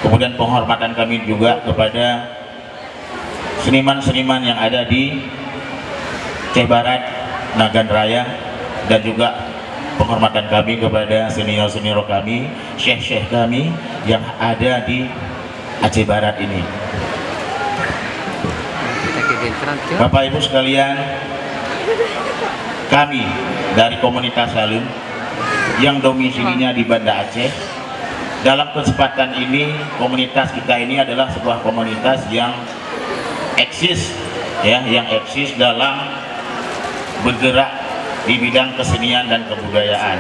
Kemudian penghormatan kami juga kepada seniman-seniman yang ada di Aceh Barat, Nagan Raya, dan juga penghormatan kami kepada senior-senior kami, syekh-syekh kami yang ada di Aceh Barat ini. Bapak Ibu sekalian, kami dari komunitas Salum yang domisilinya di Banda Aceh, dalam kesempatan ini komunitas kita ini adalah sebuah komunitas yang eksis ya, yang eksis dalam bergerak di bidang kesenian dan kebudayaan.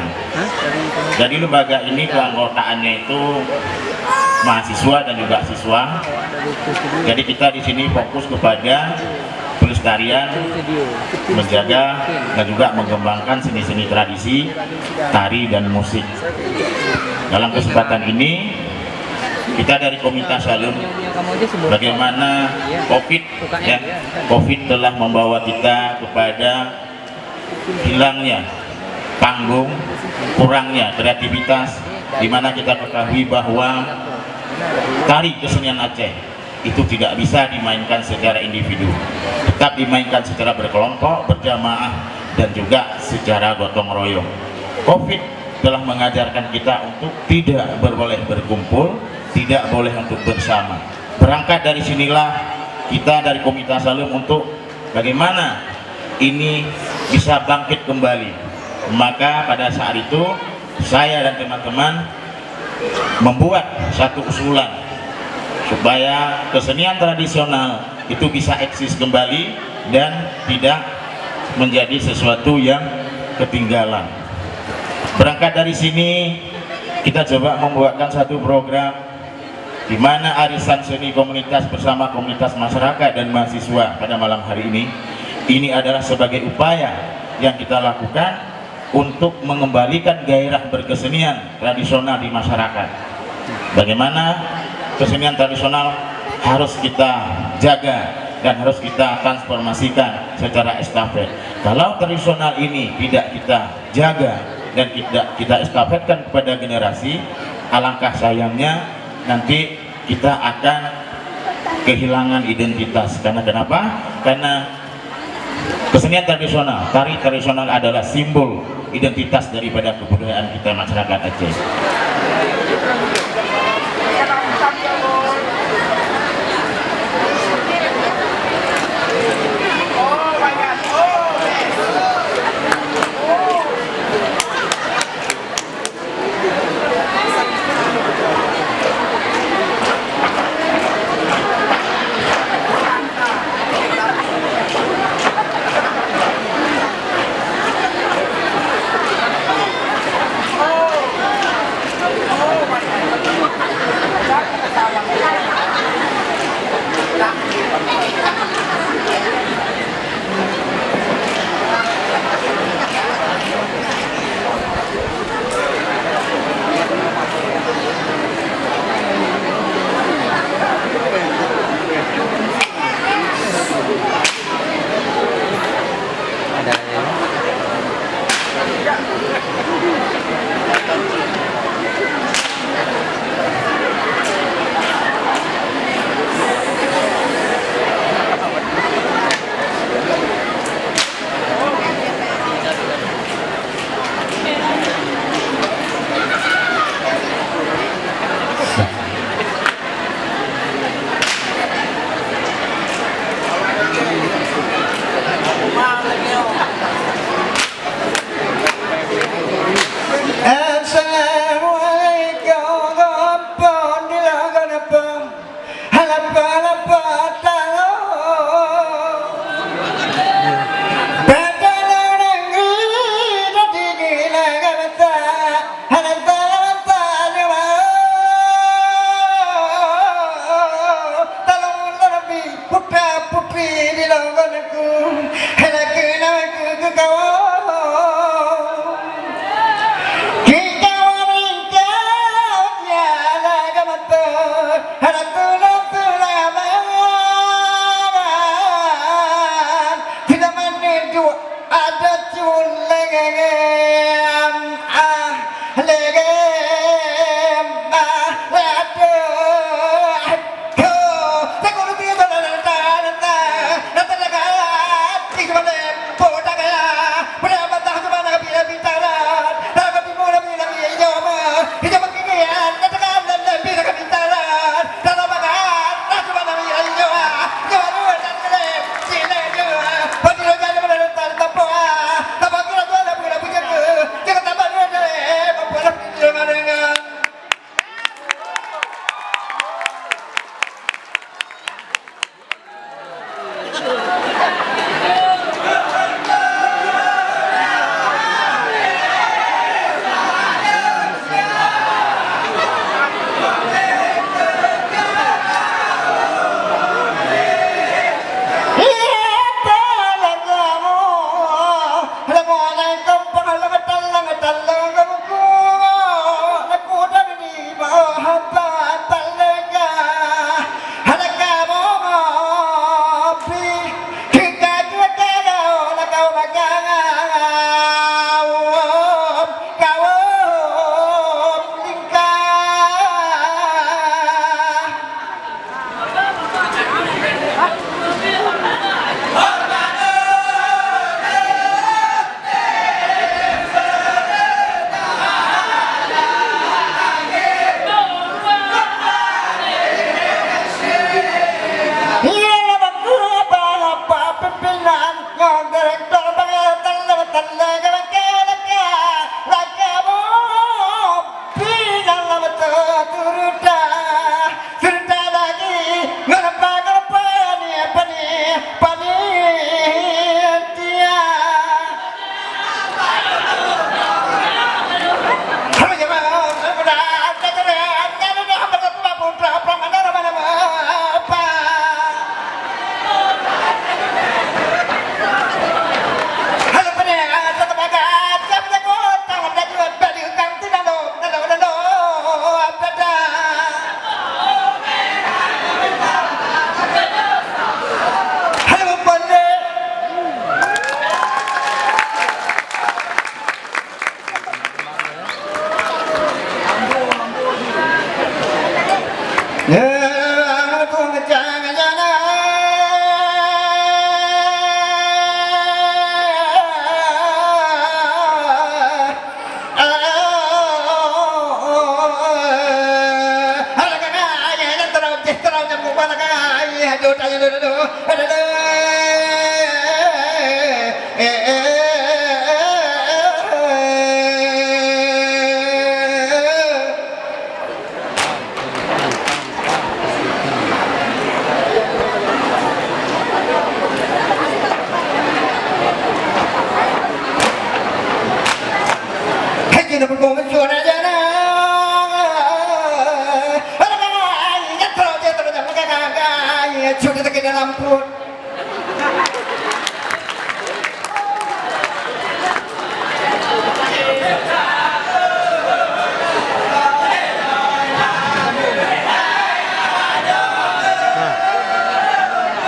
Jadi lembaga ini keanggotaannya itu mahasiswa dan juga siswa. Jadi kita di sini fokus kepada pelestarian, menjaga dan juga mengembangkan seni-seni tradisi, tari dan musik. Dalam kesempatan ini kita dari komunitas Salum, bagaimana COVID telah membawa kita kepada hilangnya panggung, kurangnya kreativitas, di mana kita ketahui bahwa tari kesenian Aceh itu tidak bisa dimainkan secara individu, tetap dimainkan secara berkelompok, berjamaah, dan juga secara gotong royong. COVID telah mengajarkan kita untuk tidak boleh berkumpul, tidak boleh untuk bersama. Berangkat dari sinilah kita dari komunitas Salum untuk bagaimana ini bisa bangkit kembali. Maka pada saat itu saya dan teman-teman membuat satu usulan supaya kesenian tradisional itu bisa eksis kembali dan tidak menjadi sesuatu yang ketinggalan. Berangkat dari sini kita coba membuatkan satu program di mana arisan seni komunitas bersama komunitas masyarakat dan mahasiswa pada malam hari ini adalah sebagai upaya yang kita lakukan untuk mengembalikan gairah berkesenian tradisional di masyarakat. Bagaimana kesenian tradisional harus kita jaga dan harus kita transformasikan secara estafet. Kalau tradisional ini tidak kita jaga dan tidak kita estafetkan kepada generasi, alangkah sayangnya nanti kita akan kehilangan identitas. Karena kenapa? Karena kesenian tradisional, tari tradisional adalah simbol identitas daripada kebudayaan kita masyarakat Aceh.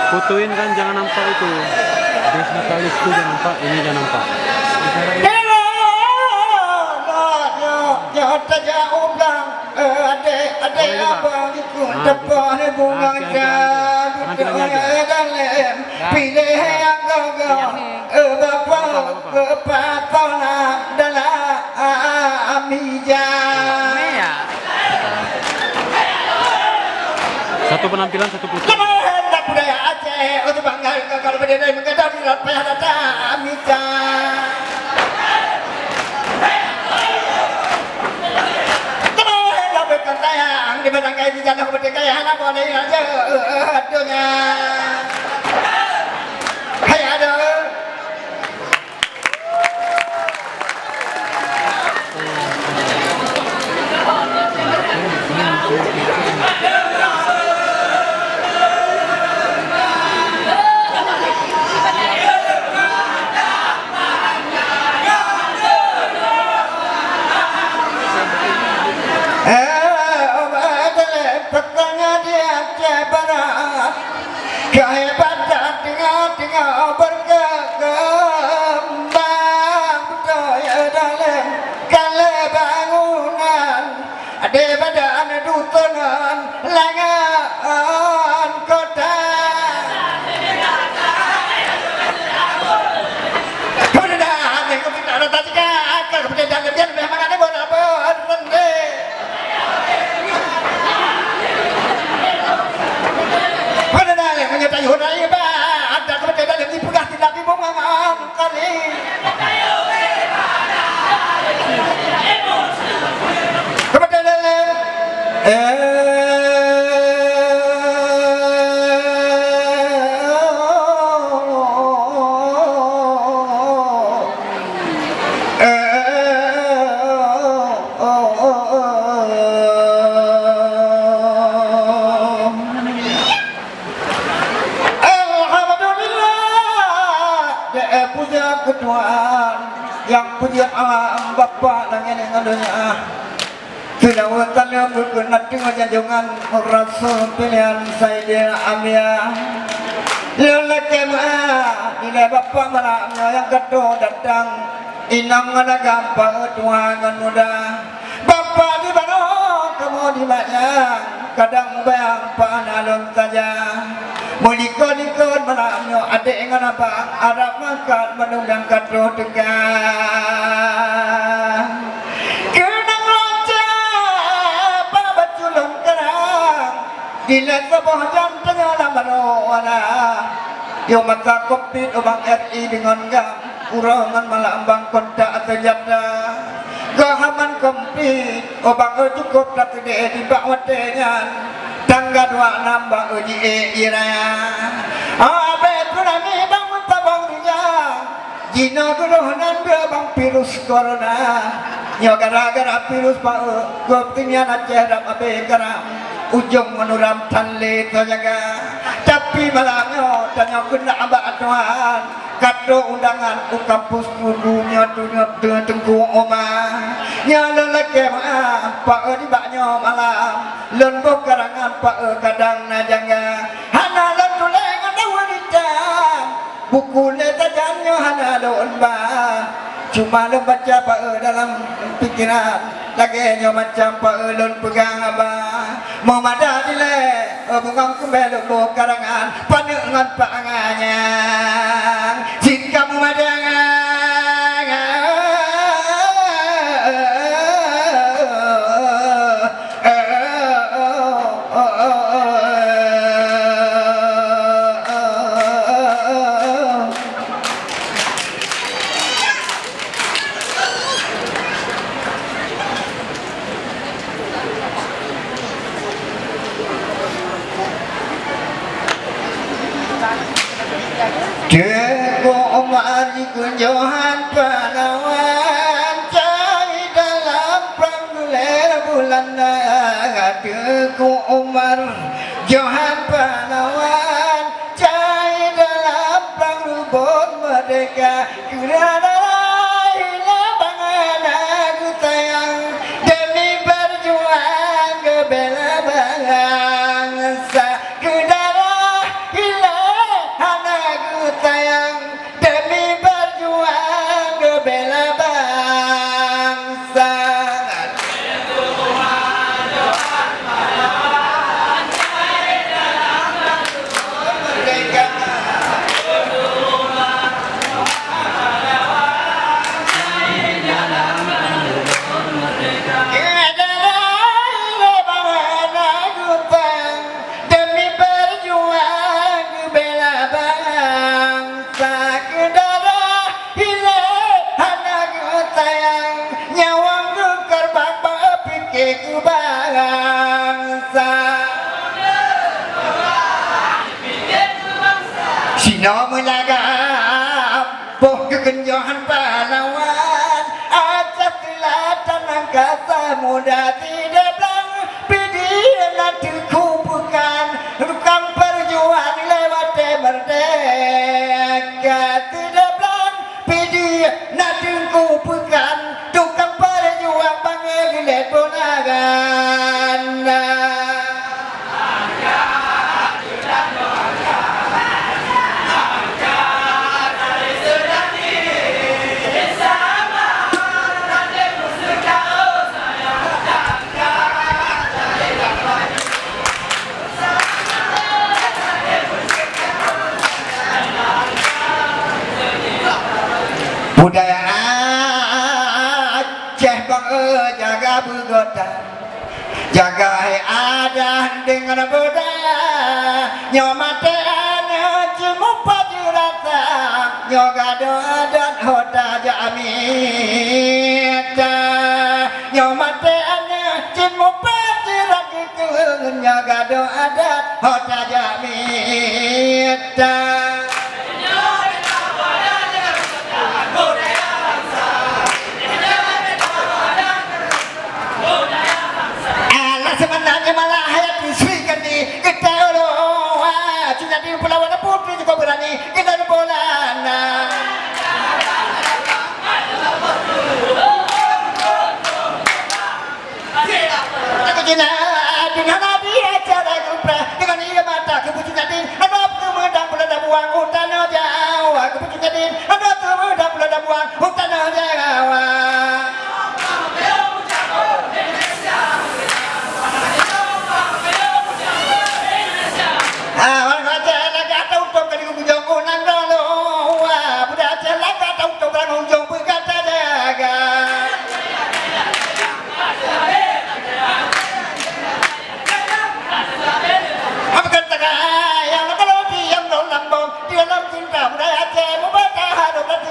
Fotoin kan jangan nampak itu. Desnatalis itu jangan nampak, ini jangan nampak. Satu penampilan, satu foto. Budaya Aceh untuk bangga kalau berdiri mengadap di laut payah datang Amija. Teman lakukan tayang di batang kayu di jalan kemerdekaan apa ada yang aja aduhnya. Hai aduh. Kehebatan tengah-tengah berkembang budaya dalam kala bangunan ada badan dutunan langan kota kemudian yang kita rata jika kemudian dalam dia memang ada beberapa rendah menyertai hodai ba ada kemudian dalam dipegah tidak dibumangan kali kemudian dalam ketuaan yang punya alam Bapa langit yang adanya Kedawatan yang berkenat dengan janjungan Rasul pilihan Sayyidina Amiyah Lila kemah Nilai Bapa malamnya yang kedua datang Inang ada gampang tuangan muda Bapa di mana kamu di mana Kadang bayang panalun saja Mulikon-likon malamnya adik dengan abang Arab makan menunggang kadro tegang Kenang roja Babat culun kerang Dilihat sebuah jam tengah lama doana Yo maka kopit obang RI dengan gam Kurangan malam bang kontak atau janda Gahaman komplit obang cukup tak gede di bakwatenya Tangga dua nambah uji iraya Abe kunami bangun tabang dunia Jina gerohanan dia bang virus corona Nyo gara-gara virus pak Goptinya Aceh dap abe garam Ujung menuram tanle terjaga Tapi malamnya tanya kena abad Tuhan Kado undangan ku kampus kudunya dunia tengku omah Nyala lagi maaf Pak di baknya malam Lembok karangan Pak kadang najangga Hana lentuleng ada wanita Buku letajannya hana lomba Cuma lo baca Pak dalam pikiran Lagi nyo macam Pak lon pegang abah Mau mada dile Bungang kembali lo karangan Panengan Pak nganyang Jika mau madangan Deku Umar kunjungan pahlawan cari dalam panggulir bulan Deku Umar Johan pahlawan cari dalam panggulir merdeka kerana lahirlah bangsa ku sayang demi berjuang ke bela bangsa kedarah hilang anakku sayang demi berjuang ke bela bangsa. Demi berjuang bela bangsa kedarah hilang anakku sayang nyawang kerbang pikir ku bangsa. Sino melagap boh kekenjohan pahlawan atas kelatan angkasa muda tidak belang pidiran dikumpulkan rukam perjuangan lewat merdeka tidak belang pidiran dikumpulkan rukam perjuangan bangelet bonagan. Budaya Aceh jaga begoda jaga adat dengan budaya nyomateana cuma pajurata nyogado adat hoda jamita nyomateana cuma pajurata nyogado adat hoda jamita. Sebenarnya malah hayat disuikan di kita Allah cina di pelawan putri juga berani kita di bolana aku cina dengan nabi acara kupra dengan ia mata kebucin natin adap kemedang pelada buang hutan Jawa kebucin natin adap kemedang pelada buang hutan Jawa.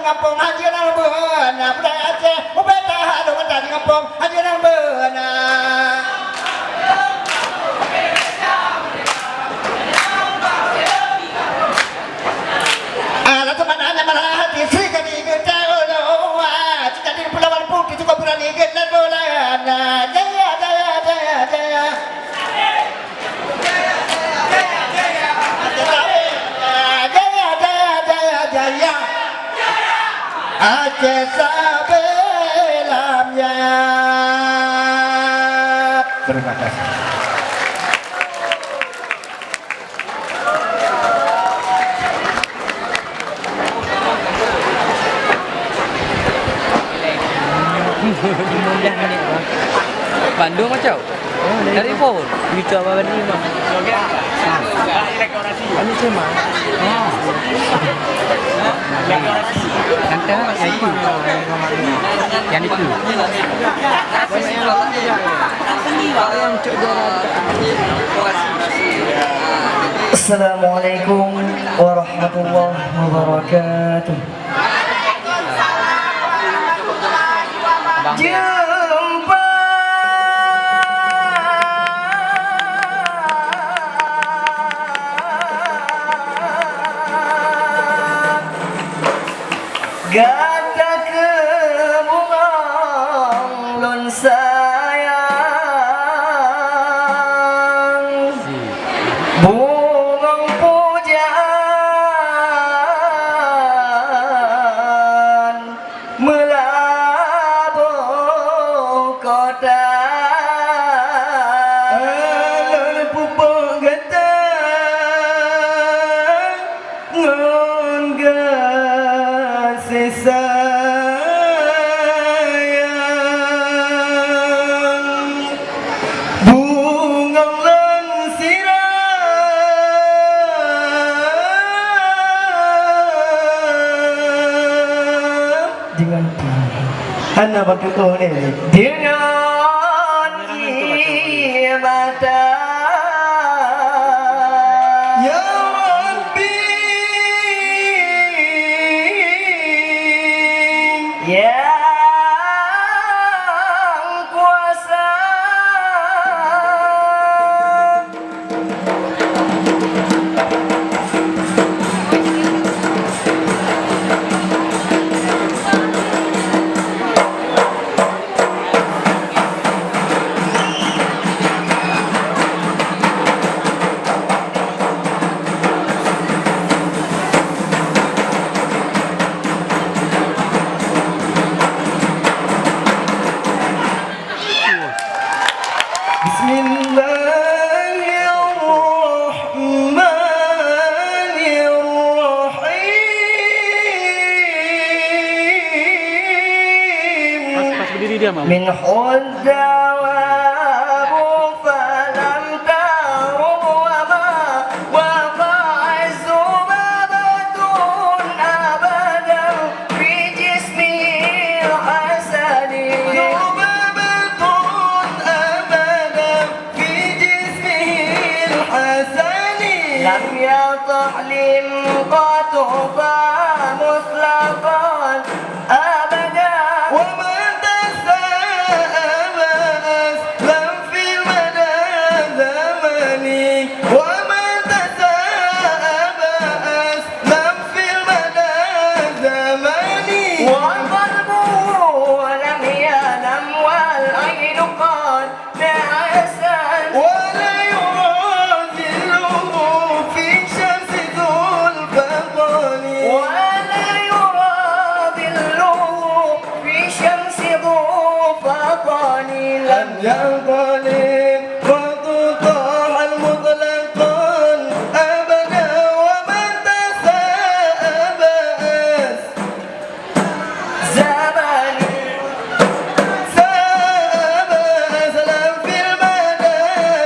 Kampung hajiran beuna budaya Aceh ubeta hadu di kampung hajiran beuna ala temananya malah hati sri kali kita olowa cita di Pulauan Putih cukup berani kita bolana jaya jaya jaya jaya Aceh sabelamnya. Terima kasih. Bandung macam? Dari phone. Itu apa ni mah? Ini cuma. Nanti yang itu. Assalamualaikum warahmatullahi wabarakatuh. Jumpa mana bertutur ni? Dengan ibadah ya Rabbi yang kuasa Pas berdiri dia, Mam. من الدواب فلم ترب وما وقع الذبابة أبدا في جسمه الحسن ذبابة أبدا في جسمه الحسن لم يطح لمقاطبا مطلقا أبدا وما ينقلب وتطاع المطلقا أبدا ومن تسابس زمني سابس لم في المدى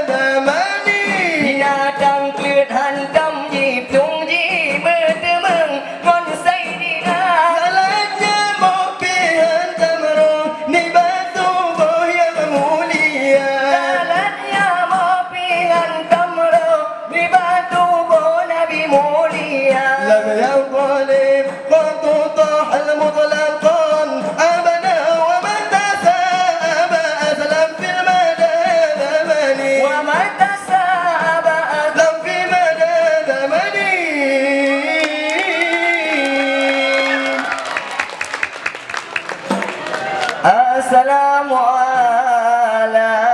زمني binatang kelut hantam jitung ji bertemeng ngon saidina jalannya mobil hantam roh ni batu boh yang mulia jalannya mobil hantam roh ni batu boh nabi mulia lam yanqalib وتطاح المطلقا أبدا ومن تسابس لم في المدى زمني ومن تسابس لم في المدى زمني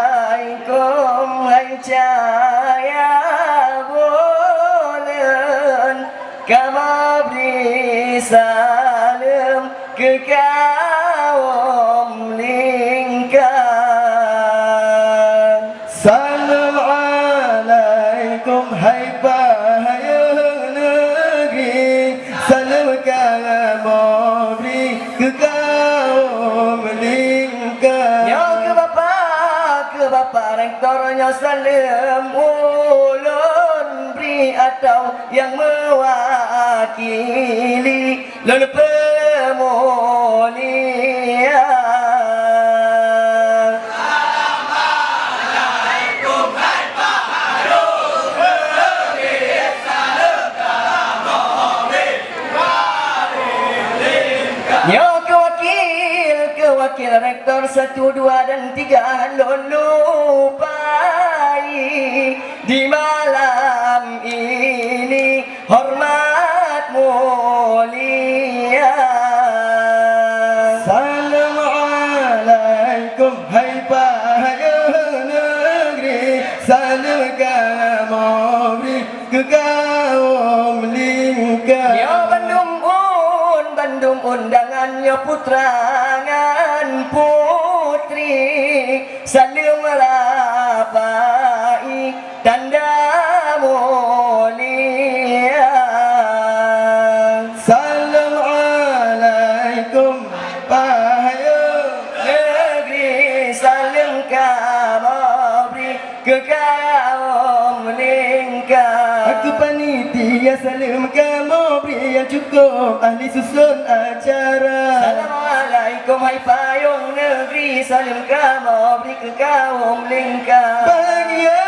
Assalamualaikum hai cahaya bulan kamu beri salam ke kaum lingkar salam alaikum hai bahaya negeri salam kamu beri ke kaum lingkar ya ke bapa rektornya salam ulun beri atau yang mewakili lun pemulia ya kewakil rektor 1, 2 dan 3 lupai di malam ini hormat mulia salam alaikum hai bahaya negeri salam kamu ke kaum lingkar ya Bandung undangannya putrangan putri salim rapai tanda mulia salam alaikum bahaya negeri salim kamu ke kaum lingkar aku pani panitia salam kamu beri yang cukup ahli susun acara. Assalamualaikum hai payung negeri salam kamu beri ke kaum lingkar. Bahagia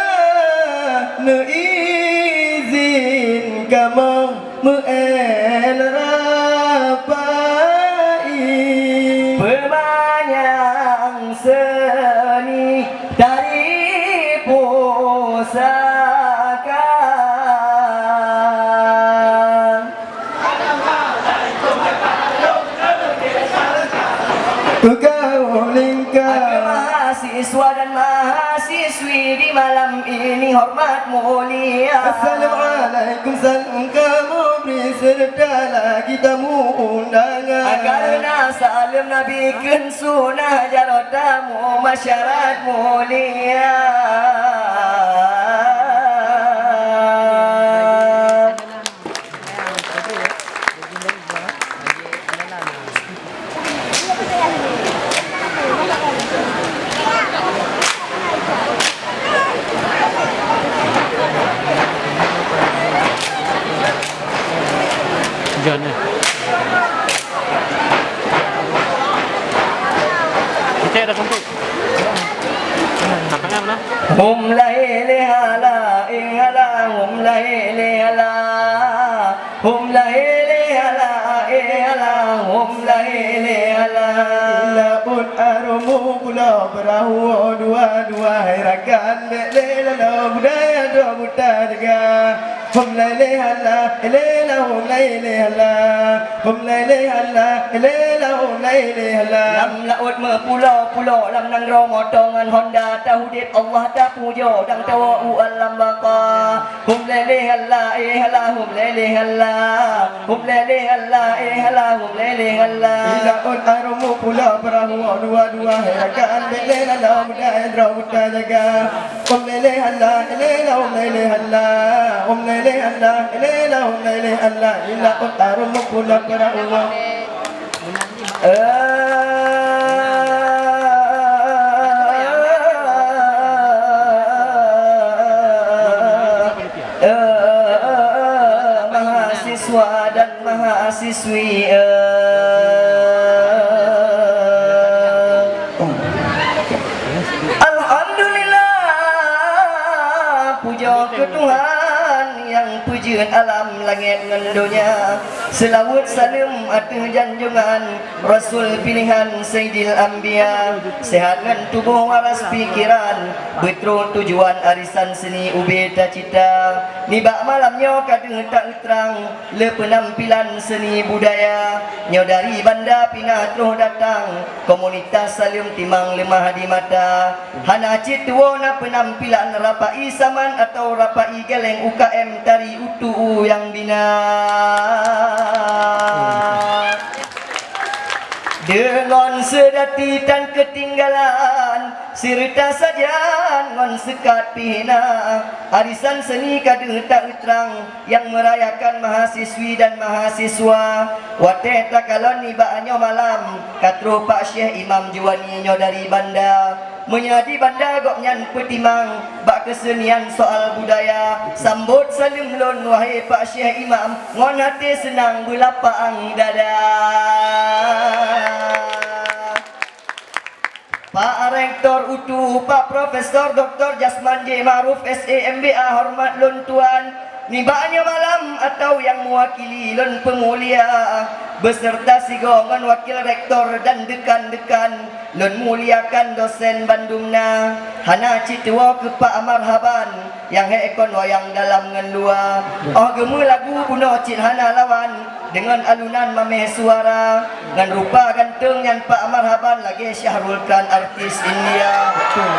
izin kamu menerapai pemanjang seni dari pusaka. Kau lingkar mahasiswa dan mahasiswi di malam ini hormat mulia. Assalamualaikum salam kamu beri serta lagi tamu undangan. Karena salam Nabi kun sunnah jarot tamu masyarakat mulia. Hujan ya. Cek ada kumpul. Kakaknya mana? Hum laili ala ihala hum laili ala hum laili ala ihala hum laili ala labun arumu pula perahu dua-dua herakan lela la budaya dua buta jaga hum laili ala lela hum laili ala hum laili ala lela hum laili ala lam laut pulau lam nang ro motongan Honda tauhid Allah ta pujo dang tawa alam baqa hum laili alla ihla hum laili alla hum laili alla ihla hum laili alla ila un arumu pula perahu dua-dua herakan lela la budaya dua buta jaga hum laili alla lela hum laili alla hum laili alla lela hum laili alla ila un arumu pula perahu mahasiswa dan mahasiswi Alhamdulillah puja ke Tuhan yang pujian alam langit dan dunia. Selawat salam atas janjungan Rasul pilihan Sayyidil Anbiya. Sehat dengan tubuh waras pikiran, betul tujuan arisan seni ubeta cita. Nibak malamnya kadang tak terang, le penampilan seni budaya. Nyo dari Banda Pinah terus datang, komunitas salim timang lemah di mata. Hana cituo na penampilan rapai saman atau rapai geleng UKM tari utu yang bina. Dengan sedati dan ketinggalan serta sajian ngon sekat pihna arisan seni kadang tak terang yang merayakan mahasiswi dan mahasiswa wate takalon nibaanyo malam katro Pak Syekh Imam Juwani nyo dari Banda menyadi Banda gok nyan petimang bak kesenian soal budaya sambut salim lon wahai Pak Syekh Imam ngon hati senang belapaang dada. Pak Rektor UTU, Pak Profesor Dr. Jasman J. Ma'ruf SEMBA hormat lon tuan nibanya malam atau yang mewakili lon pemulia beserta si golongan wakil rektor dan dekan-dekan lon muliakan dosen Bandungna hana cituo ke Pak Marhaban yang hekon wayang dalam ngendua oh gemu lagu buno cit hana lawan dengan alunan mameh suara dan rupa ganteng yang Pak Marhaban lagi Syahrul Khan artis India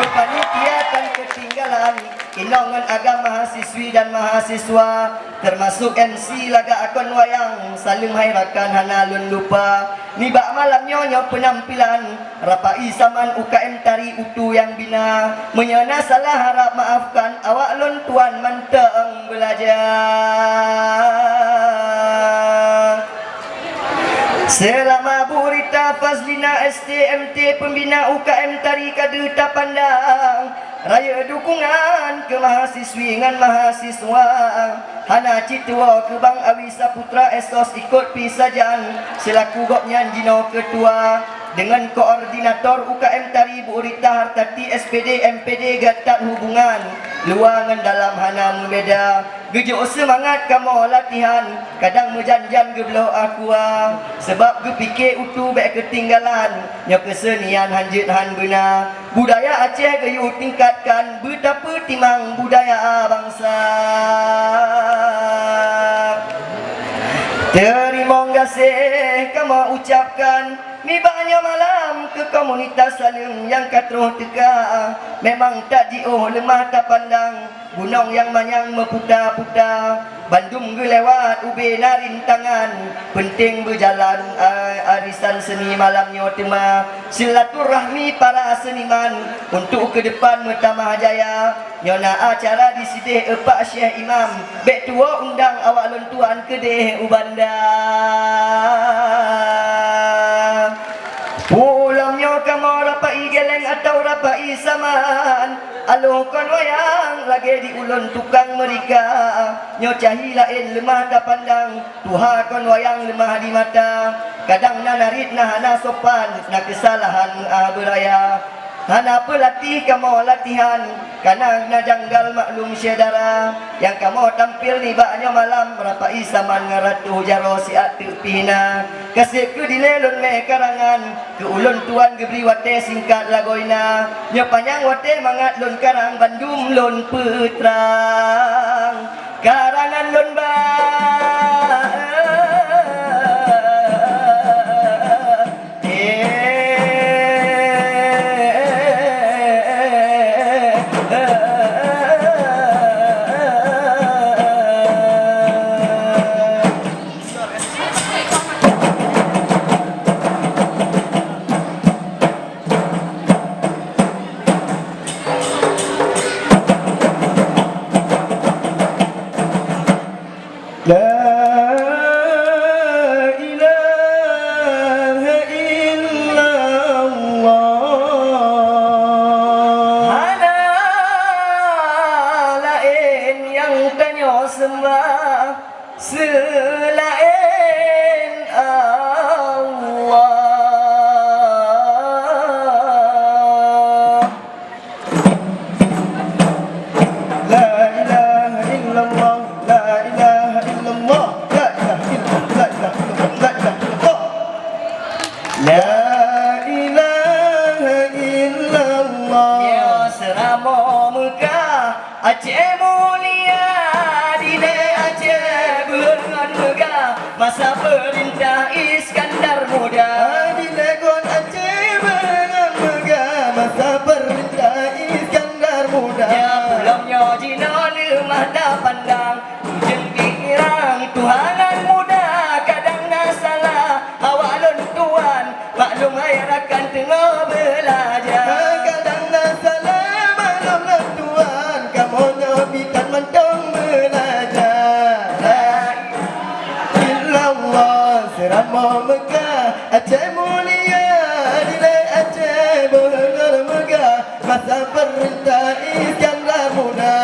kepanitia dan ketinggalan inongan agama mahasiswi dan mahasiswa termasuk MC laga akon wayang saling hairakan hana lun lupa nibak malam nyonya penampilan rapai saman UKM tari utu yang bina menyana salah harap maafkan awak lun tuan manteng belajar. Selama Burita Fazlina STMT pembina UKM Tari Kadeta Pandang raya dukungan ke mahasiswi ngan mahasiswa hana citua ke Bang Awi Saputra Esos ikut pisajan selaku goknyan jino ketua dengan koordinator UKM Tari Bu Rita Hartati SPD MPD Gatat Hubungan luangan dalam hana membeda gejo semangat kamu latihan kadang mejanjan gebelo aqua sebab ge fikir utu baik ketinggalan nya kesenian hanjit han beuna budaya Aceh geyu tingkatkan betapa timang budaya bangsa. Terima kasih kamu ucapkan mibanya malam ke komunitas saling yang katruh teka memang tak diuh lemah tak pandang gunung yang manyang meputa-puta Bandung gelewat ube narin tangan penting berjalan arisan seni malamnya tema silaturahmi para seniman untuk ke depan bertambah jaya nyona acara di sidih Pak Syekh Imam bek tua undang awak lentuan kedeh ubanda pulangnya kamu rapai geleng atau rapai saman aloh kon wayang lagi di ulun tukang mereka nyo cahi lain lemah dah pandang tuha kon wayang lemah di mata kadang nanarit nah hana sopan nak kesalahan beraya hana pelatih kamu latihan karena najanggal maklum syedara yang kamu tampil ni baknya malam rapai saman ngaratu jaro siat terpina kasih ke dilelun me karangan ke ulun tuan gebri wate singkat lagoina nya panjang wate mangat lun karang Bandung lun putrang karangan lun ba Aceh mulia dine Aceh berengan megah masa perintah Iskandar Muda dine kon Aceh berengan megah masa perintah Iskandar Muda ya pulamnya jino lemah dah pandang ujung kirang tuhangan muda kadang nasalah awak lon tuan maklum air akan tengah belajar kadang nasalah maklum lon tuan kamu nyobikan mentong belajar illallah serama Mekah Aceh mulia nilai Aceh berengar megah masa perintah Iskandar Muda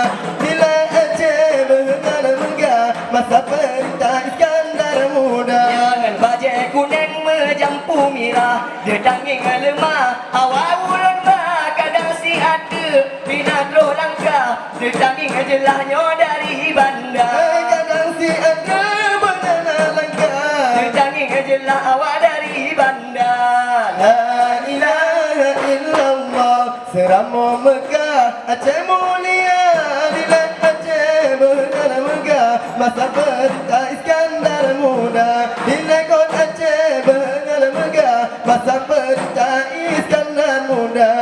nilai Aceh berengar megah masa perintah Iskandar Muda jangan bajai kuning menjampu mirah dia danging lemah awak ulun bah kadang si ada bina terus langkah dia danging jelahnya dari bandar kadang si ada bina langkah dia danging jelah awak dari bandar la ilaha illallah serama Mekah Aceh mulia nilai Aceh benar megah masa perintah Iskandar Muda nilai kon Aceh benar megah masa perintah Iskandar Muda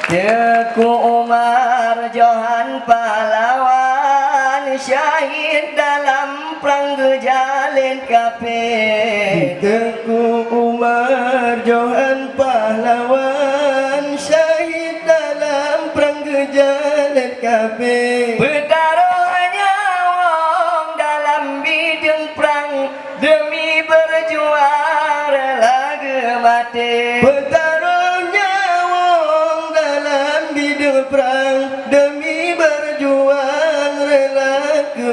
Teku Umar Johan pahlawan syahid dalam perang Gejalin Kape Teku Umar Johan pahlawan syahid dalam perang Gejalin Kape bertaruhnya wong dalam bidang perang demi berjuang rela mati bertaruhnya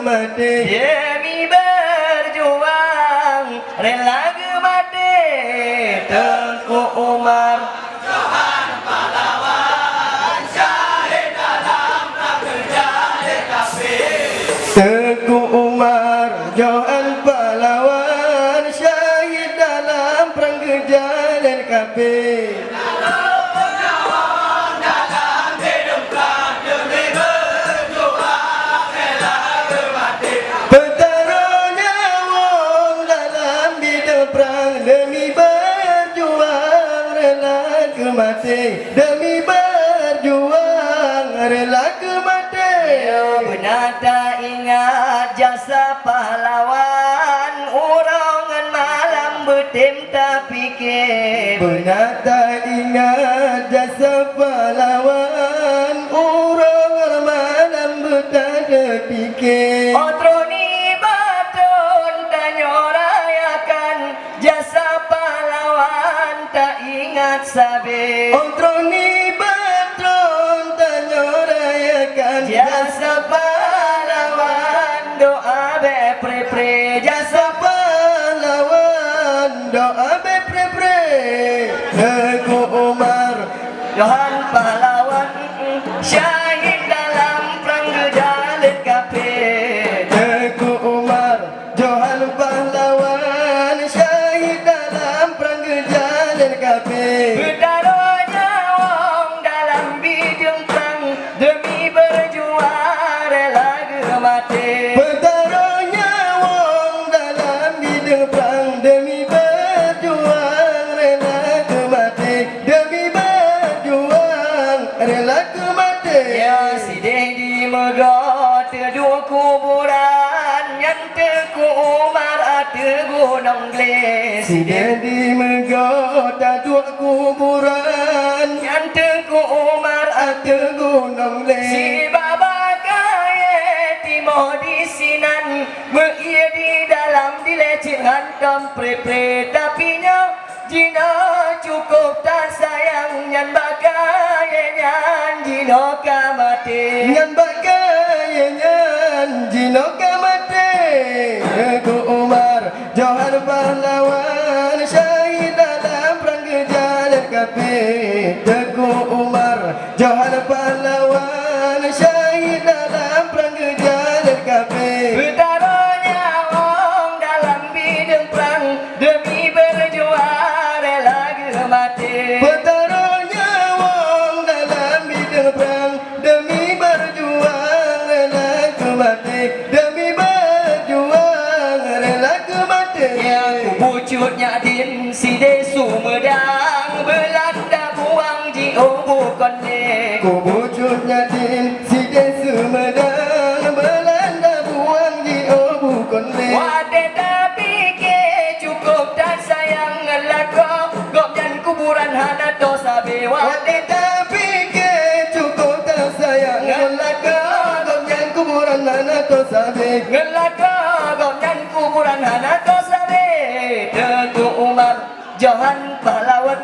mati demi berjuang rela ke mati. Tengku Umar Tengku Umar Johan pahlawan syahid dalam perang Gejalan Kapir. Bertaruh nyawa dalam bidang perang demi berjuang rela ke mati. Demi berjuang rela ke mati. Benar tak ingat jasa pahlawan, urangan malam bertim tak fikir. Benar tak ingat jasa pahlawan, urangan malam bertak fikir. Otroni batun tanya rayakan jasa pahlawan tak ingat sabi. Otroni batun tanya rayakan jasa pahlawan doa be pre jasa pahlawan doa be pre. Tengku Umar Johan pahlawan syahid dalam perang Gejalan Kapir. Tengku Umar Johan pahlawan syahid dalam perang Gejalan Kapir. Bertaruh nyawa dalam bidang perang demi berjuang rela ke mati. Bertaruh nyawa dalam bidang perang demi berjuang rela ke mati. Demi berjuang rela ke mati. Ya sidih di Megat dua kuburan yang Tengku Umar ada gunung gles. Sidih di Megat dua kuburan yang Tengku Umar ada gunung gles. Si baba kaya timo di sinan meia di dalam dileceh hantam pre tapi nya jina cukup tak sayang nyan bakaya nyan jino kamati. Nyan bakaya nyan jino kamati. Tengku Umar Johan pahlawan syahid dalam perang Gejalan Kapir. Tengku Umar Johan pahlawan syahid dalam perang Gejalan Kapir. Bertaruh nyawa dalam bidang perang demi berjuang rela ke mati. Bertaruh nyawa dalam bidang perang demi berjuang rela ke mati. Demi berjuang rela ke mati. Yang wujudnya din si desu medang Belanda buang jio bukan ne. Wujudnya din si desu medang Belanda buang jio bukan ne. Wade tapi ke cukup dan sayang ngelako gop dan kuburan hana to sabe. Wade tapi ke cukup dan sayang ngelako gop dan kuburan hana to sabe. Ngelako gop dan kuburan hana to sabe. Tengku Umar Johan pahlawan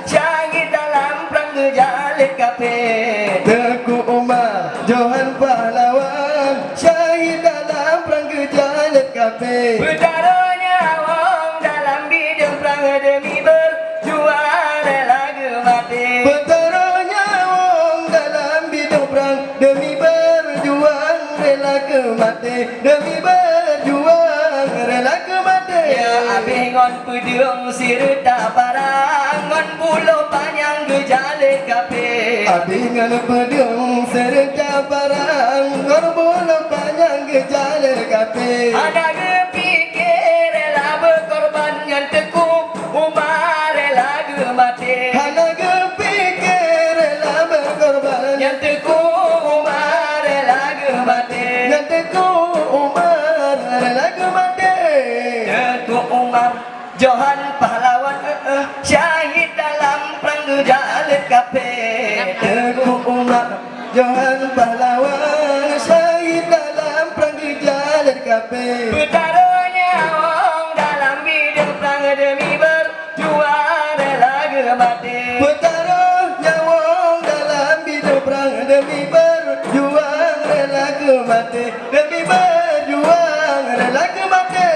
syahid dalam perang Gejalan Kapir. Tengku Umar Johan pahlawan syahid dalam perang Gejalan Kapir. Bertaruh nyawa dalam bidang perang demi berjuang rela ke mati. Bertaruh nyawa dalam bidang perang demi berjuang rela ke mati. Demi berjuang rela ke mati. Ya abih ngon pedang sirta parang ngon bulu panjang Gejalan Kapir. Abih ngon pedang sirta parang ngon bulu panjang Gejalan Kapir. Ada kepikir rela berkorban yang Tengku Umar rela ke mati. Ada kepikir rela berkorban yang Tengku Umar rela ke mati. Yang Tengku Umar rela ke mati. Tengku Umar Johan pahlawan syahid dalam perang Gejalan Kapir. Tengku Umar Johan pahlawan syahid dalam perang Gejalan Kapir. Bertaruh nyawa dalam bidang perang demi berjuang rela ke mati. Bertaruh nyawa dalam bidang perang demi berjuang rela ke mati. Demi berjuang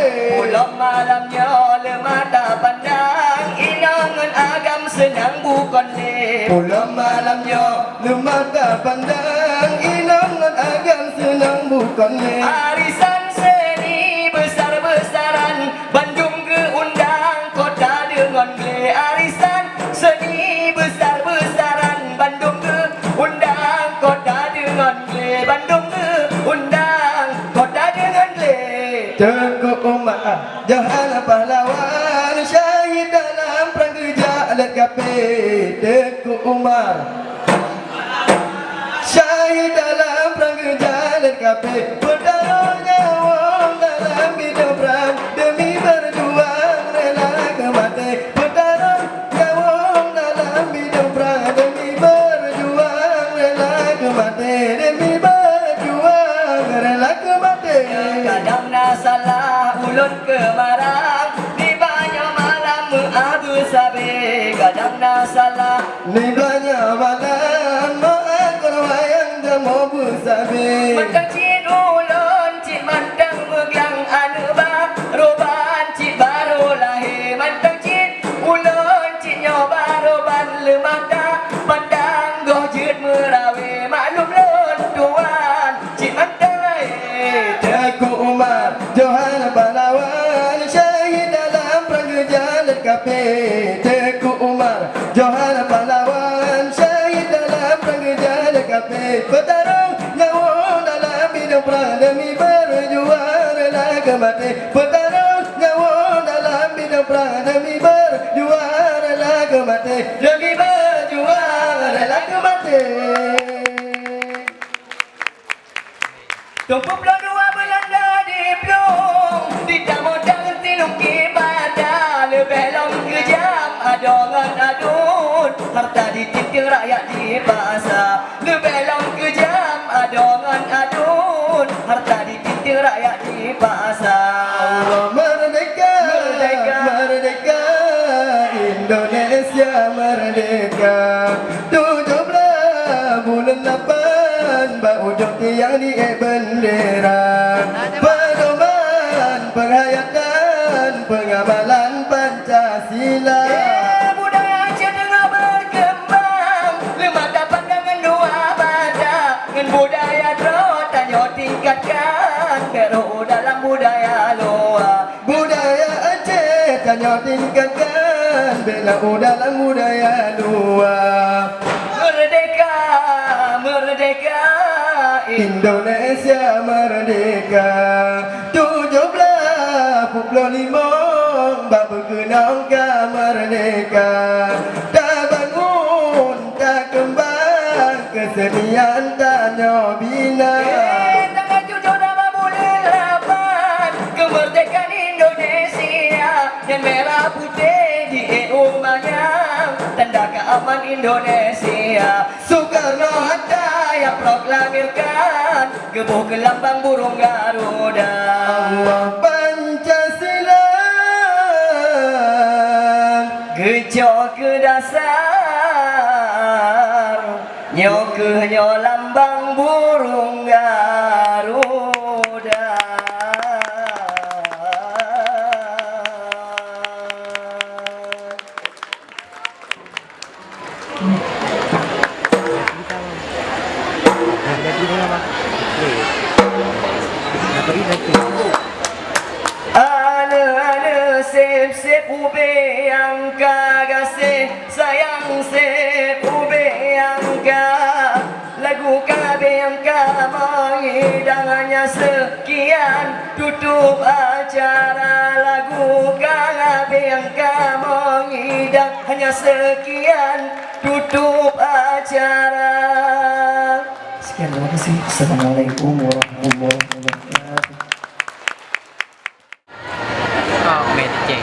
Pulau malamnya lemah tak pandang, inangan agam senang bukan le. Pulau malamnya lemah tak pandang, inangan agam senang bukan le. Arisan seni besar-besaran, Bandung ke undang kota dengan gle. Arisan seni besar-besaran, Bandung ke undang kota dengan gle. Bandung ke undang kota dengan gle. Tengku Umar Johan pahlawan, syahid dalam perang gejak lekape. Tengku Umar syahid dalam perang gejak lekape. Bertaruh nyawa dalam hidup perang, demi berjuang rela ke mati. Bertaruh nyawa dalam hidup perang, demi berjuang rela ke mati. Demi berjuang rela ke mati. Kadang na salah ulun kemarang, di banyak malam abu sabe. Kadang na salah di banyak malam maakor wayang jamo busabe. Mantang cik ulun cik mantang meglang anu ba, roban cik baru lahir. Mantang cik ulun cik nyoba roban lemah dah, pandang goh jut merawe. Maklum lun tuan cik mantang. Tengku Umar Johan pahlawan, syahid dalam perang gejak lekape. Tengku Umar Johan pahlawan, syahid dalam perang gejak lekape. Bertaruh nyawa dalam hidup perang, demi berjuang rela ke mati. Bertaruh nyawa dalam hidup perang, demi berjuang rela ke mati. Demi berjuang rela ke mati. Tumpu puluh dua Belanda di Plung, di tamodang tilung ibadah. Lebih long kejam adongan adun, harta ditinting rakyat di pasar. Lebih long kejam adongan adun, harta ditinting rakyat di pasar. Allah merdeka, merdeka, merdeka, Indonesia merdeka. 17 bulan 8 berujung tiang di bendera. Pedoman penghayatan pengamalan Pancasila. Budaya Aceh tengah berkembang, lemah tak pandangan dua mata. Dengan budaya terus tanyo tingkatkan, beru dalam budaya luar. Budaya Aceh tanyo tingkatkan, beru dalam budaya luar. Merdeka, merdeka, Indonesia merdeka. 17.45 bab berkenang ke merdeka. Tak bangun, tak kembang, kesenian tak bina. Tangan cucu nama boleh lapan, kemerdekaan Indonesia yang merah putih di rumahnya, tanda keamanan Indonesia. Soekarno Hatta yang proklamirkan, gebuh ke lambang burung Garuda. Allah Pancasila gejok ke dasar, nyok lambang burung Garuda. Ane sip ube yang kagase, sayang sip ube yang ka. Lagu kabe yang kamangidang hanya sekian, tutup acara. Lagu kabe yang kamangidang hanya sekian, tutup acara. Sekian, terima kasih. Assalamualaikum warahmatullahi wabarakatuh. Oh, Medcek.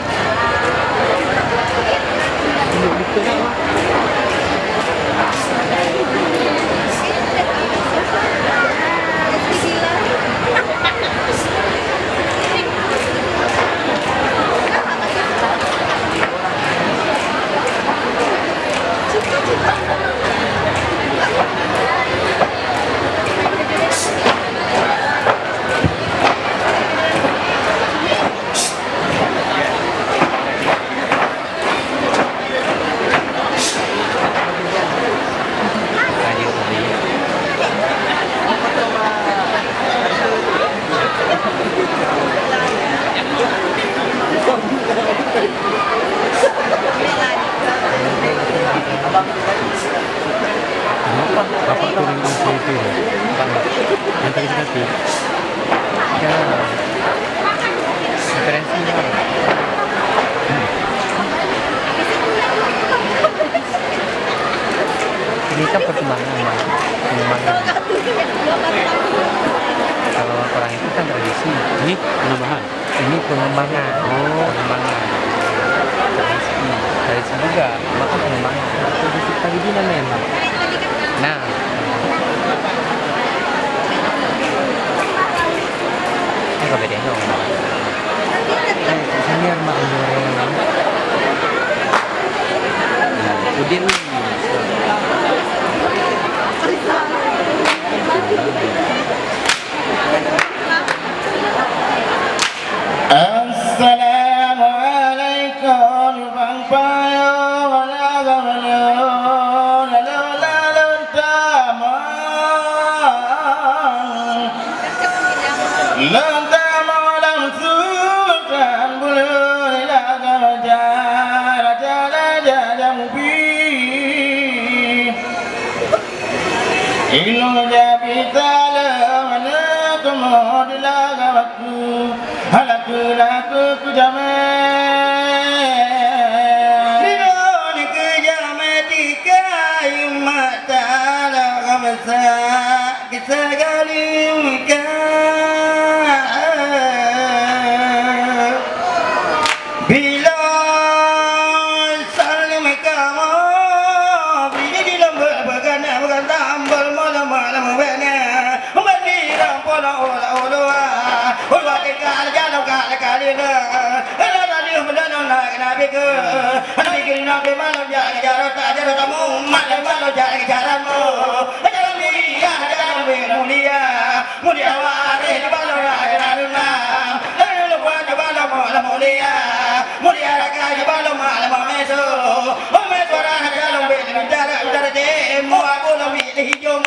Kenapa? Bapak turun di situ. Yang tadi tadi. Ya. Referensinya. Ini kan perkembangan. Kalau orang itu kan tradisi. Ini penambahan. Ini pengembangan. Pengembangan. Tradisi juga. Maka pengembangan. Tradisi tadi memang. Nah. Ini apa bedanya? Senior mak Udin. Assalamualaikum bang payo wala gawalo la la lantama lam sultan bulu la gawajara jala jamubi ilmu jabitala mana kumod la gawatu halaku kujaman Nironi kujamatika imata la gamasa kita galimka bila salim kamu bila di lembar bagana bukan tambal malam bana bandira pola ola kalina ana tadi mendanang nabi ke nabi ke nabi malam jalan kamu malam jalan jalanmu jalan mulia jalan mulia mulia wari di malam jalanna lalu buat malam mulia mulia raga di malam meso meso raga jalan bicara demo aku lebih hijau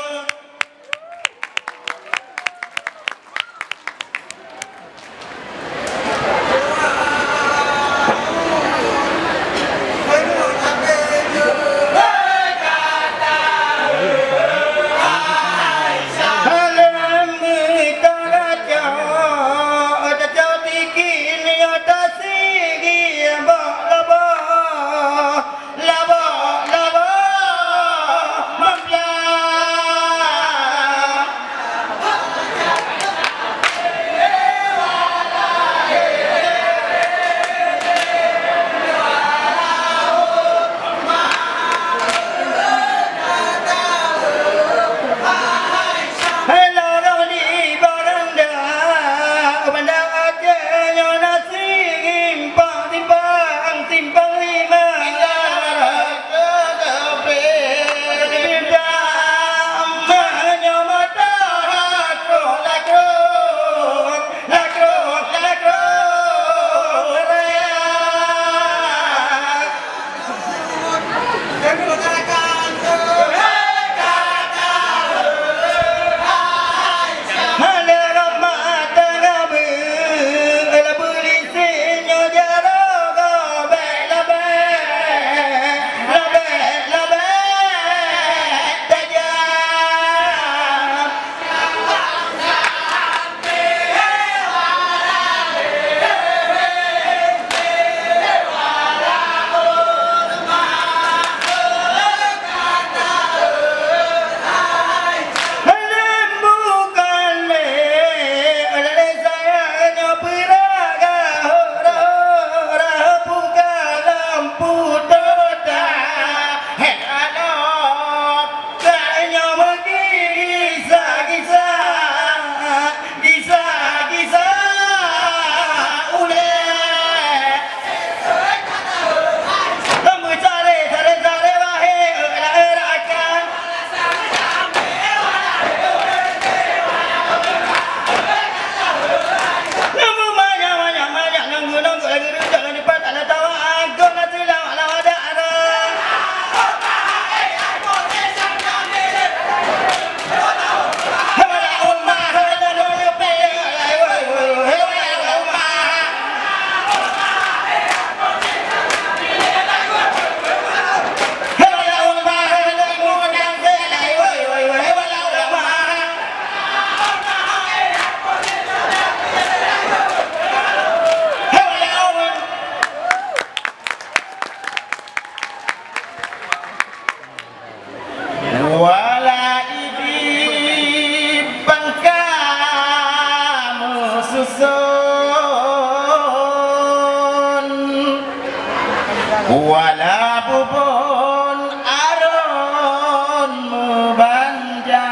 wala bubun aron mebanjang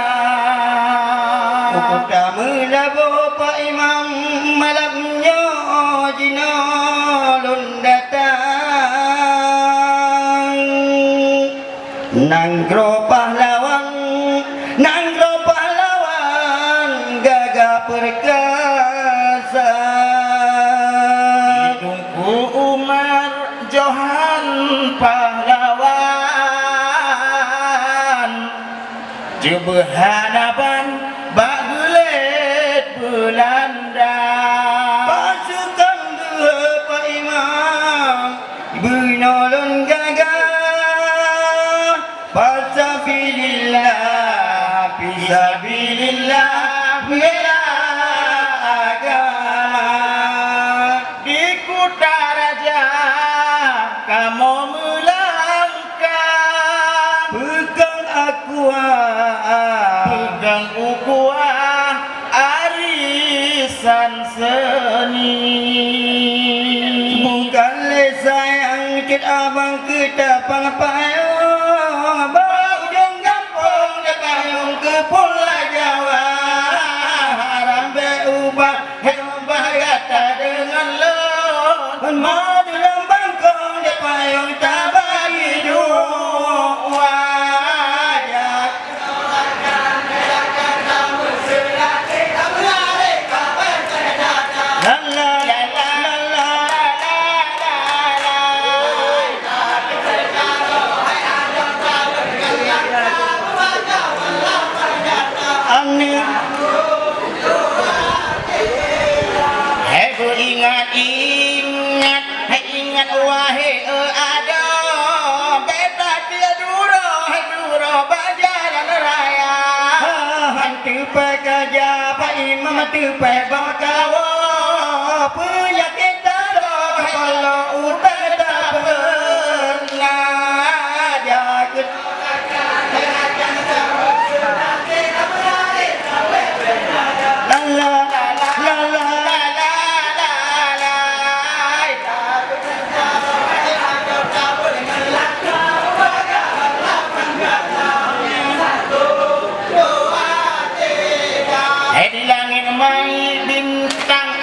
Udah melabo Pak Imam malamnya jinalun datang Nanggro pahlawan gagah perkasa hidungku Umar Johan pahlawan jebehanaban bagulet Belanda pasukan dua Pak Imam Benolon gagah Fasabilillah Fisabilillah Bela agama di Kutaraja kamu melangkah Pegang pegang ukuah arisan seni Bukan sayang kita abang kita pangpayung Baujung kampung dan payung ke Pulau Jawa Harambe ubah ubah kata dengan lon Mau dalam bangkong dan payung tak bagi dua La la la la la Amin Hei ingat hei ingat wahai ada beta dia duro bajaran raya Hantu pekerja Pak Imam hantu pebakawa Punya kita doh kalau udah tak pernah jaga La la la la di langit mai bintang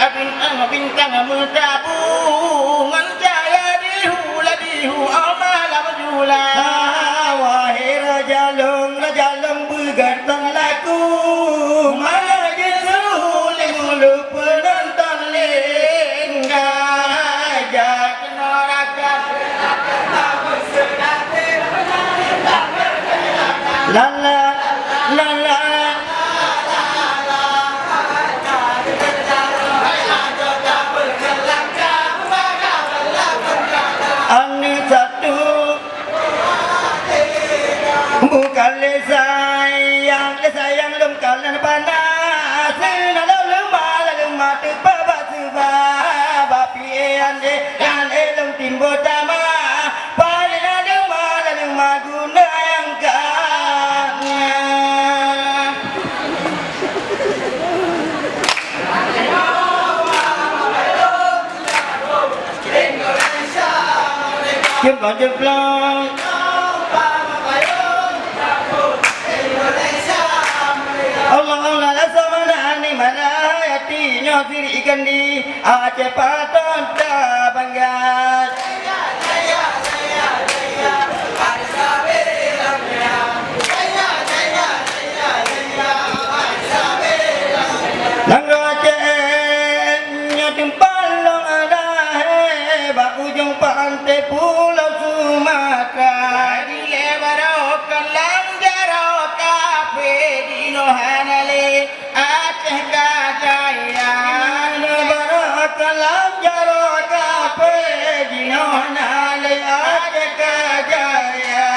bintang bertabungan cahaya dihu amalam jula Wahai Raja Long bergantang laku Mana Yesus mulu penonton lenggajak neraka La la la la Anu satu Bukan le sayang lengkalan panas Senala lemah terbabak sebab Bapi ande yang elong timbo tama Palina lemah guna yang katnya Jemplang Allah la samana ni malayati nyosiri ikan di Aceh Paton da Banggas Langgo Aceh nyotempalong ada Bak ujung pantai Pulau Sumatera di lebarokan langjaro kafe di nohanale Aceh Kajaya Barakalam jaro kape jinohna le Aceh Kajaya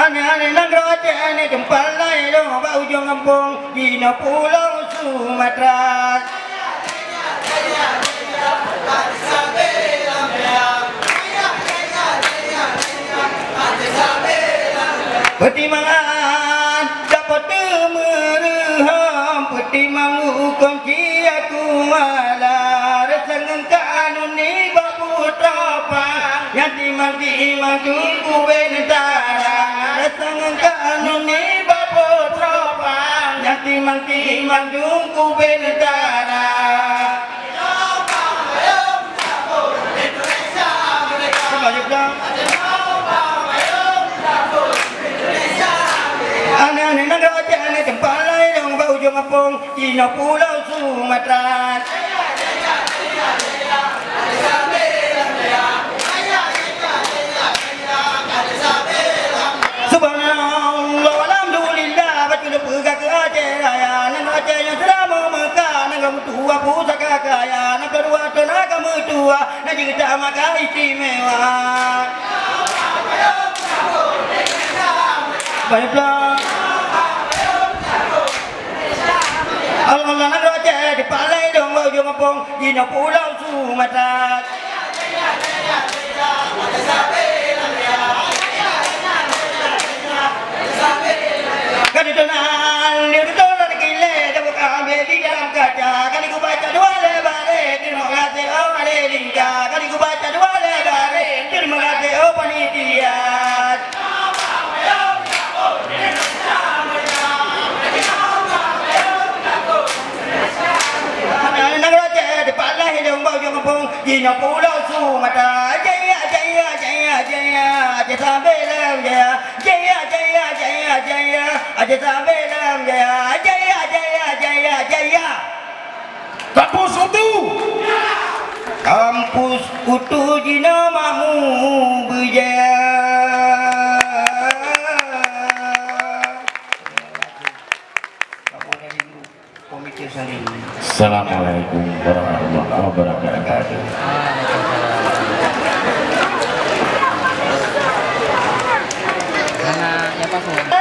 Ane nangro Aceh ane jempal lai dong ba ujung kampung Dino Pulau Sumatera Pertimbangan dapat mereham, pertimbangan kunci aku ala resengan kanun ni babu topang yang timang tunggu bentara resengan kanun ni babu topang yang timang tunggu bentara. Anak-anak negara jangan tempat lain yang bau ujung apung Cina Pulau Sumatera. Subhanallah, alhamdulillah, baca lupa ke Aceh Raya. Nang Aceh yang selama Mekah, nang kamu tua pusaka kaya, nang kedua tenaga mertua, nang juga maka istimewa. Baiklah. Allah nak raja di palai dong bau jom apung di Pulau Sumatera. Kali donal, ni donal kile, kamu ambil di dalam kaca. Kali ku baca dua lebar, terima kasih oh ada lingka. Kali ku baca dua lebar, terima kasih oh panitia. Di Pulau Sumatera, jaya jaya jaya jaya, aja sampai dalam jaya, jaya jaya jaya jaya, aja sampai dalam jaya, jaya jaya jaya jaya. Kampus Utu. Kampus Utu di namamu berjaya. Komite Sari. Assalamualaikum warahmatullahi wabarakatuh. Anak yang pas semua.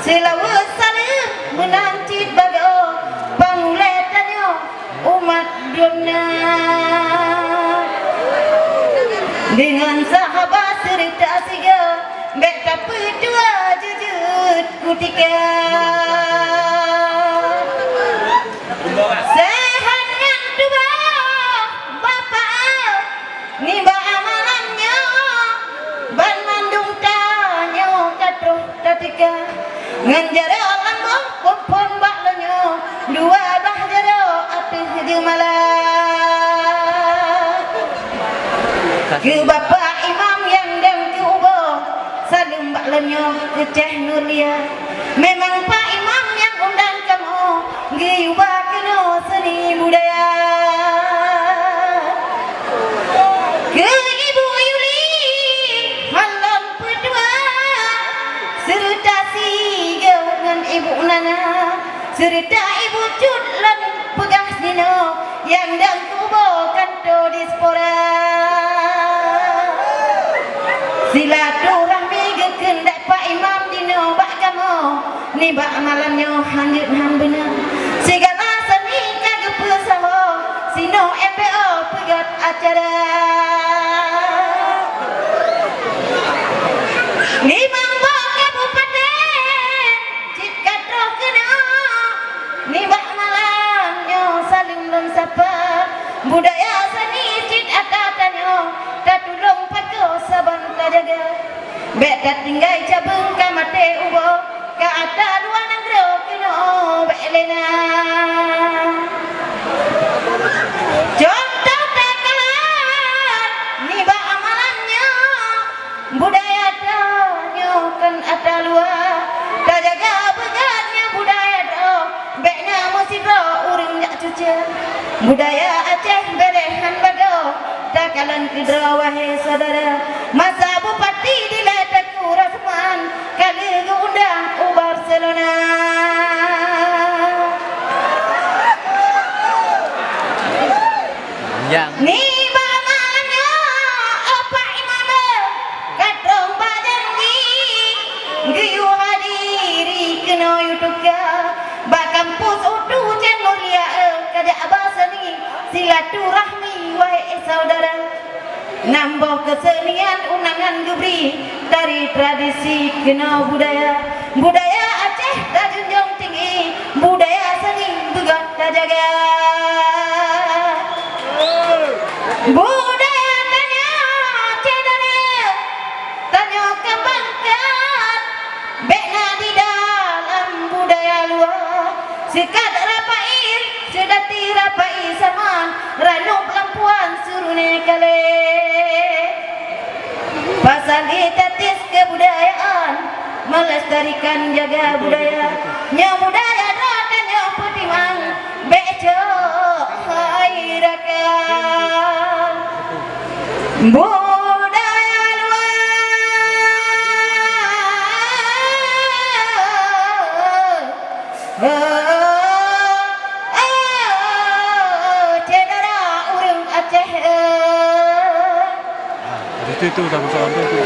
Selalu saling menanti bagai pangletannya umat dunia dengan sahabat cerita siga beta pedua jujut kutika sehatnya dua bapak nimba amalannya ban mandung tanya katuh tatika nganjara lambung kumpul baklanyo dua bahjara atih jemalah ke bapak imam yang dan ke ubo salum baklanyo ke Ceh Nuria memang pak imam yang undang kamu ge ubah keno seni budaya ke ibu Yuli malam pedua serta ibu Nana cerita ibu Cudlan pegah Nino yang dan kubo kanto dispora silaturahmi gekendak Pak Imam Dino bak kamu ni bak malamnya hanjut hambena segala seni kagak pesaho sino MPO pegat acara Nimang budaya seni cit atatanyo tatulong pago saban tajaga betat tinggai cabung kamate ubo ka ata dua nangro kino belena contoh takalan niba amalannya budaya tanyo kan ata lua tajaga begatnya budaya do bekna musibro uring jak cuce budaya Aceh berehan bado takalan kedra wahai saudara masa bupati diletakku rasman ada undang ke Barcelona. Yang Ni bamanya apa imam kadrong badan ni Giyu hadiri kena yutuka Bakampus utu jen mulia kada abasani silaturahmi wahai saudara. Nambah kesenian unangan gebri dari tradisi kena budaya. Budaya Aceh dah junjung tinggi, budaya seni juga dah jaga. Budaya tanya cedera, tanya kebangkat, bena di dalam budaya luar. Sikat rapai, sedati rapai saman, ranum lampuan surune kale. Pasal ditatis kebudayaan, melestarikan jaga budaya. Nya budaya dan yang petimang, beco hairakan. Budaya luar, cedera urang Aceh. Itu udah masuk orang tuh.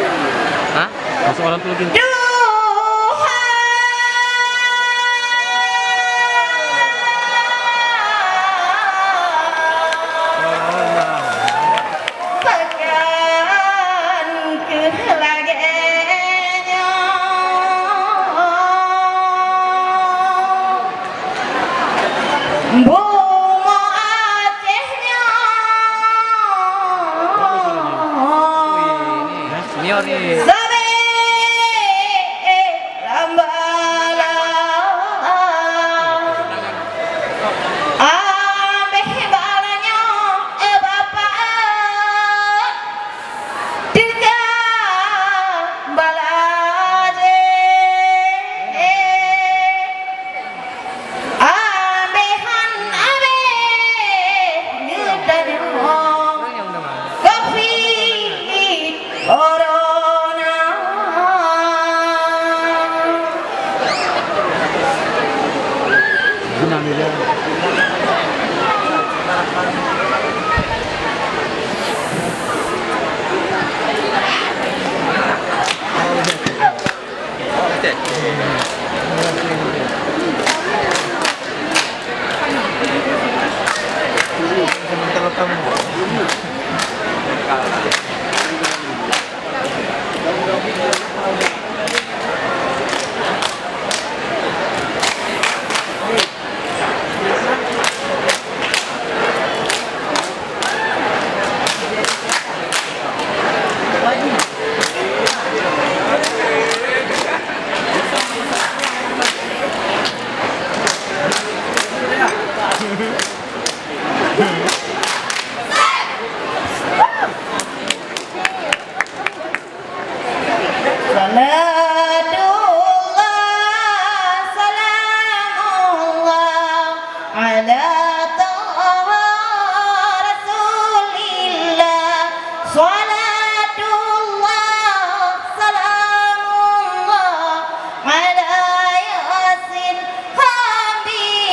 Hah? Masuk orang tuh lagi. Senior nih. Orang yang udah mana? Senang dia.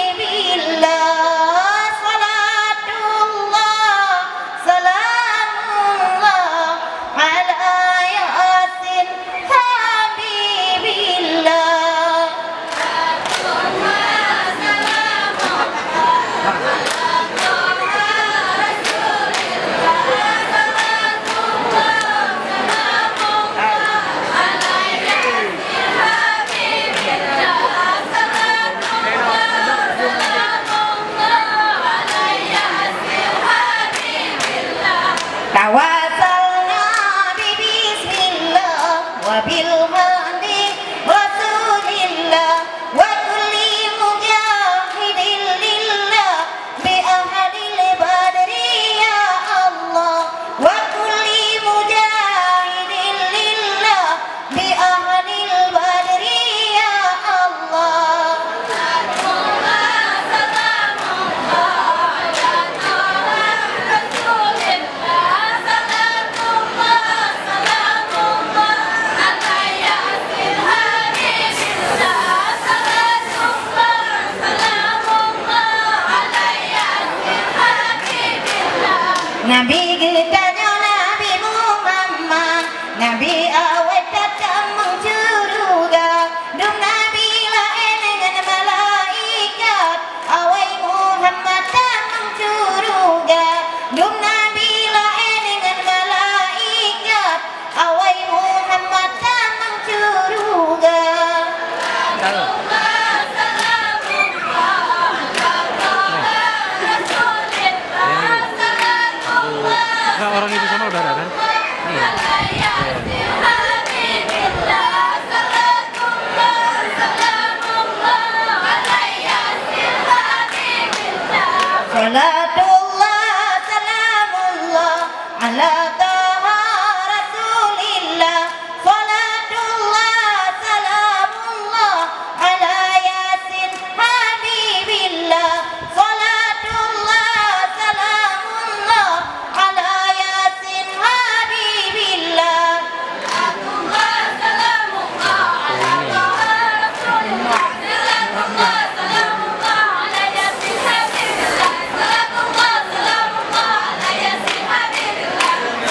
Habibillah, salatu Nabi kitanya Nabi Muhammad, Nabi awet datang mencuriga, dum Nabi lain dengan malaikat, awai Muhammad tak mencuriga, dum Nabi lain dengan malaikat, awai Muhammad tak mencuriga. Tahu. Nah, orang itu sama udah ada kan? Salatullah salamullah ala taha rasulillah. Salatullah salamullah ala yasin habibillah. Salatullah salamullah ala yasin habibillah. Salatullah salamullah ala taha rasulillah. Salatullah salamullah ala yasin habibillah. Salatullah salamullah ala yasin habibillah.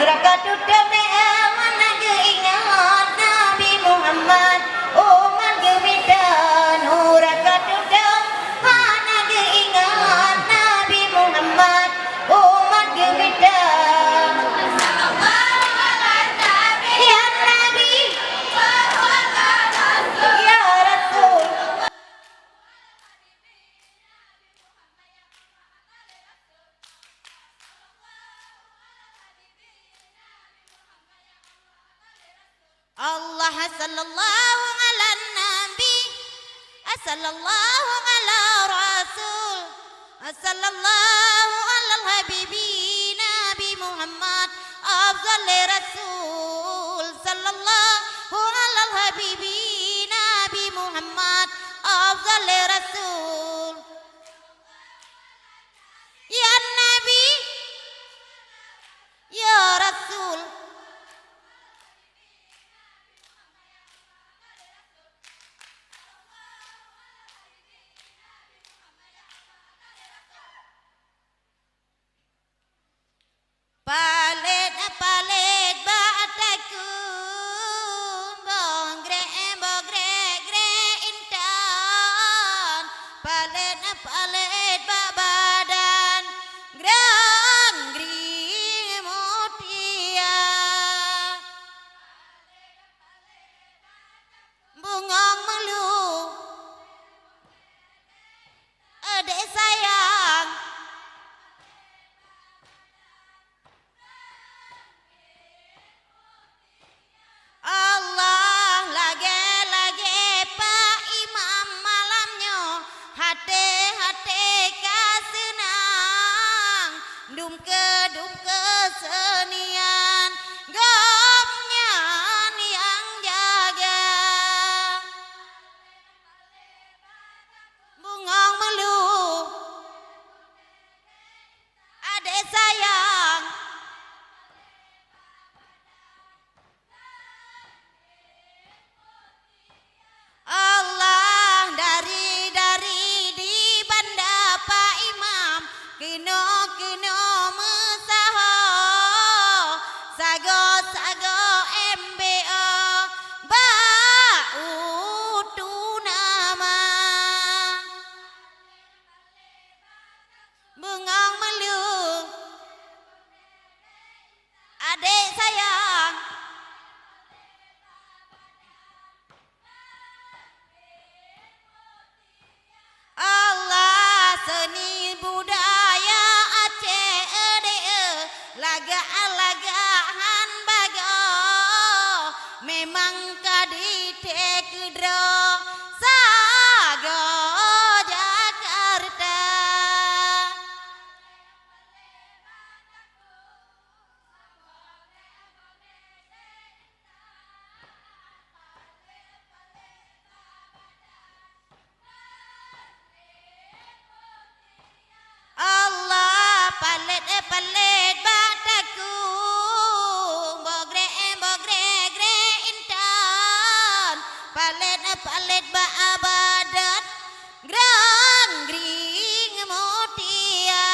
rakatutam ne mana ingat Nabi Muhammad umat gemitan rakatutam mana ingat Nabi Muhammad umat gemitan ya Nabi ya Rasul. Allah sallallahu ala nabi sallallahu ala rasul sallallahu ala habibi nabi Muhammad afdal rasul sallallahu ala habibi nabi Muhammad afdal rasul ya nabi ya rasul. Palet palet bataku bongre gre intan palet palet badan grang gri mutia bungong melu adek sayang Allah lage Pak Imam malamnya hati kasenang dum ke senian gopnya yang jaga bungong melu adek sayang Allah dari di banda Pak Imam kino mesaho sago MBO utu nama bengong melu adek sayang Allah seni budaya Aceh laga-lagahan bago memang kadite kedro sago Jakarta Allah palet bataku bogre gre intan palet ba abadat grang gring mutia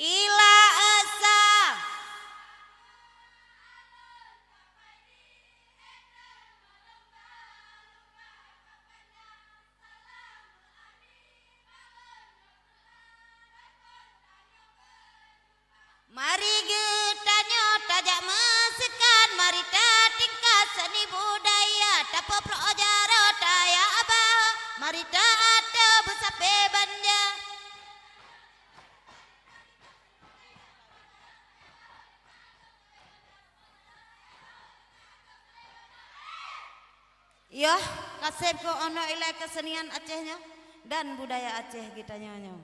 ila asa mari getanyo tajak mesekan mari tingkat seni budaya tapo projaro taya abah mari tato besape banja Yo, kasep ko ono ilai kesenian Acehnya dan budaya Aceh kita nyanyo.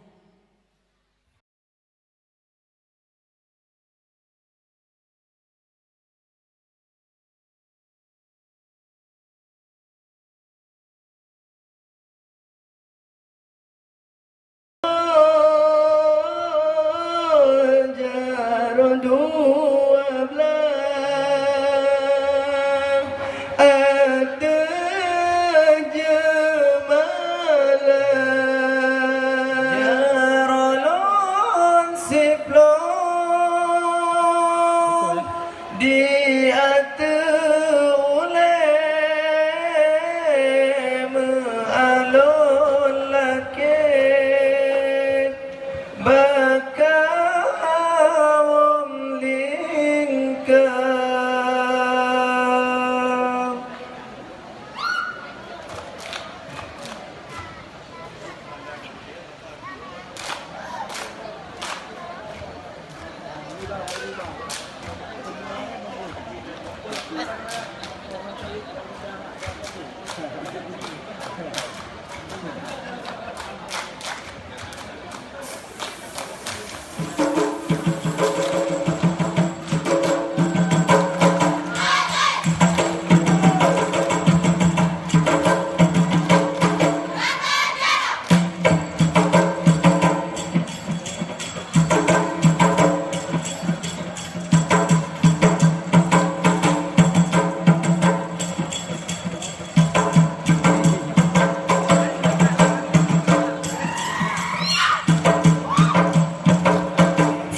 Jaro dua belah ada jemalah Jarolon siplon di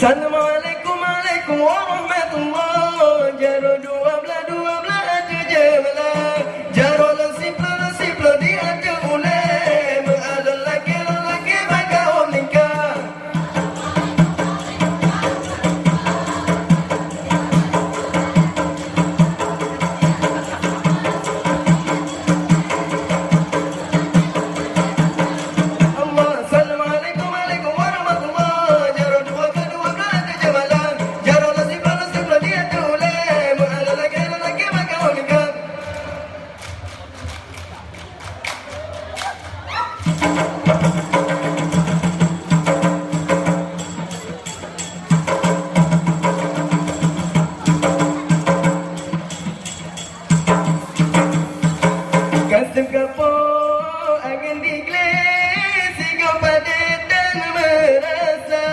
Assalamualaikum warahmatullahi. Jaro dua belah ada jemalah. Jaro siplo di ada ulai. Mengalun lagi baga om nikah. Allah, assalamualaikum warahmatullahi. Jaro dua belah ada jemalah. Jaro siplo di ada ulai. Mengalun lagi baga om nikah. Kasih kapo angin digles Sigo padet dan merasa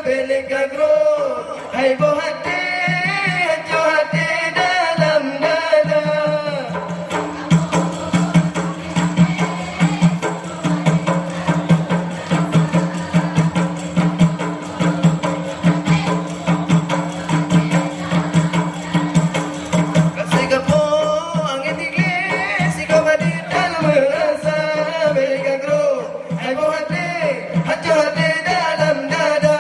Belik agro Hai boh hati Hajo hati dalam dada Kasih kapo angin digles Sigo padet dan merasa Belik agro Hai boh hati Hajo hati dalam dada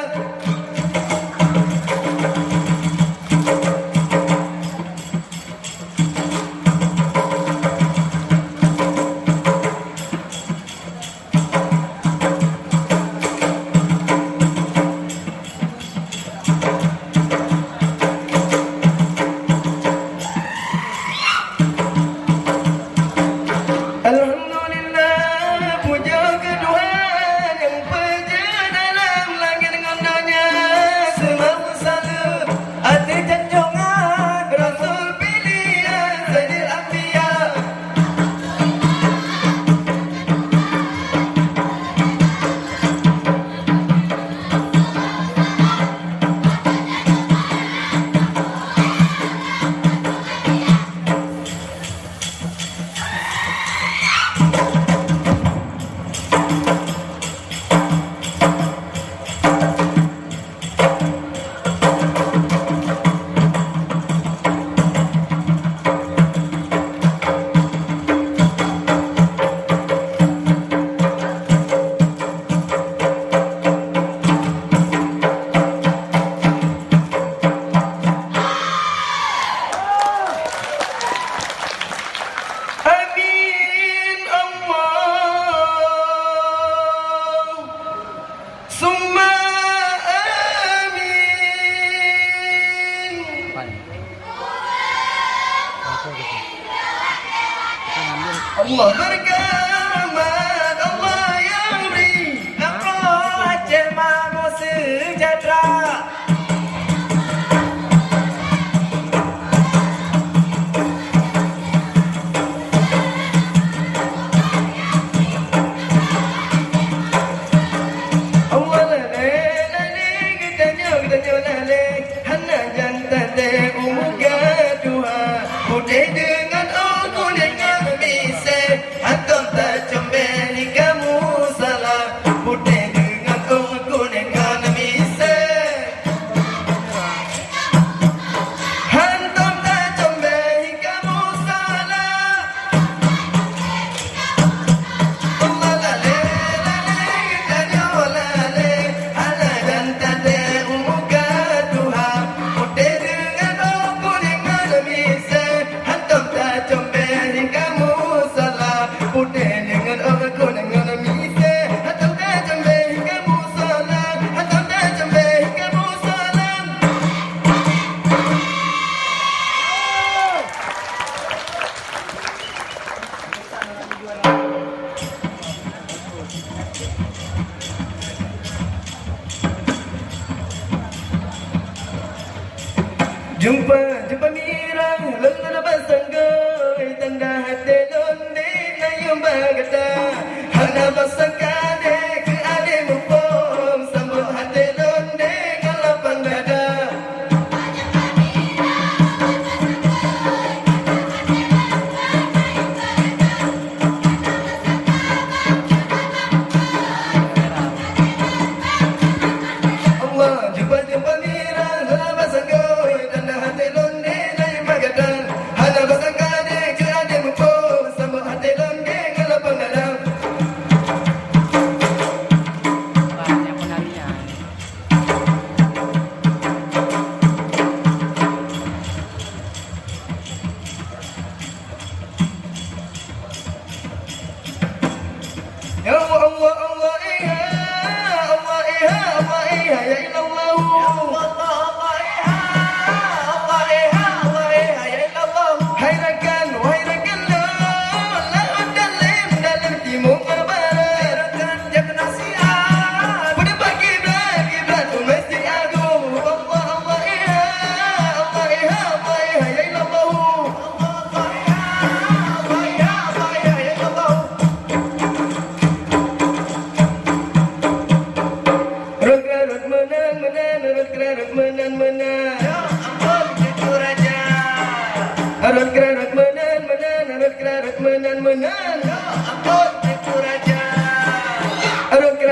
Alhamdulillah, puja ketuhan yang peja dalam langit dengan dunia. Semua salam, hati junjungan Rasul pilihan Sayyidil Anbiya. Amin Allah Summa amin. Allah berkeramat, Allah yang beri Allah jemaah sejahtera. Allah lale, lale, kita nyo lale. Jumpa mirang lelana basanggoy tanda hati londe na yung bagata hana basangkade ke ade mupom sambut hati londe kalapang dada Allah jumpa mirang lelana basanggoy tanda hati londe na yung bagata hana basangkade ke ade mupom sambut hati londe kalapang dada. Banyak penarinya. Ya Allah Allah Allah iha Allah iha Allah iha ya ilallah ya Allah Allah iha Allah iha Allah iha ya ilallah hayrakan la dalam dalam timur barat jak nasihat pada pagi kiblat masjid agung Allah Allah iha Allah iha Allah iha ya ilallah Allah iha Allah iha Allah iha ya ilallah. Rot menang menang ya ampun itu raja rot menang ya ampun itu raja rot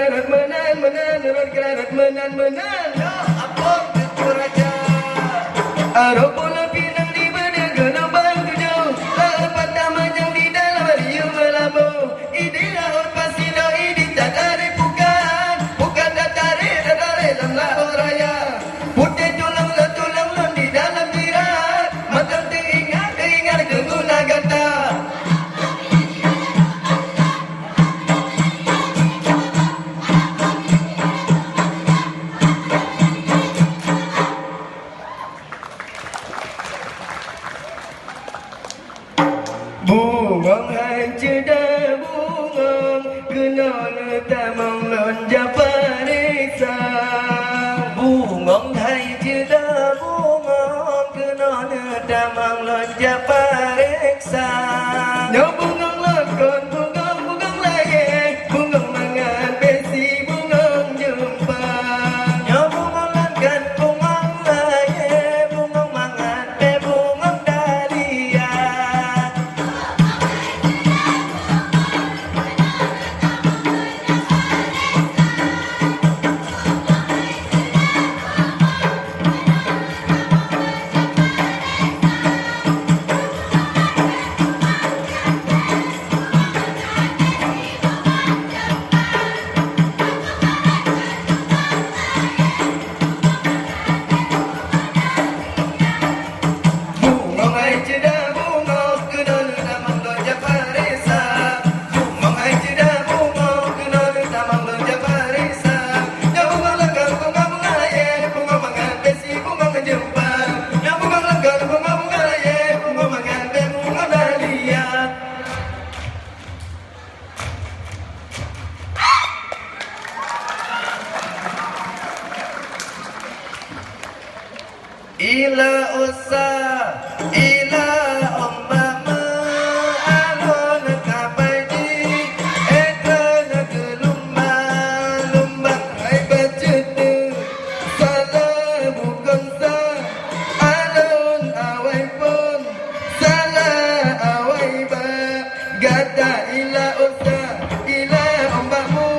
menang ya ampun itu raja arok bola pinang di badan gelombang tujuh lepas tamajang di dalam riuh melabuh ide laut pasino ide tatare bukan datare dalam laut raya putih tulang lon di dalam jirat mata teringat guna gata bungong hanceda bungong kena letamang lonja pariksa bungong hanceda bungong kena letamang lonja pariksa no bungong lokon bungong lagi bungong mangan besi bungong jumpa no bungong langkan bungong lagi bungong mangan be bungong dahlia. Bungong ai ceda bungong kena letamang lonja parisa bungong ai ceda bungong kena letamang lonja parisa ya bungong langgar bungong aye bungong mangan besi bungong jumpa ya bungong langgar bungong aye bungong mangan be bungong dahlia. Ila usah ila umpama alon kapaji ekran gelumba lumba hai bacetu salah bukan sah alon awai pun salah awai ba gata ila usah ila umpamu.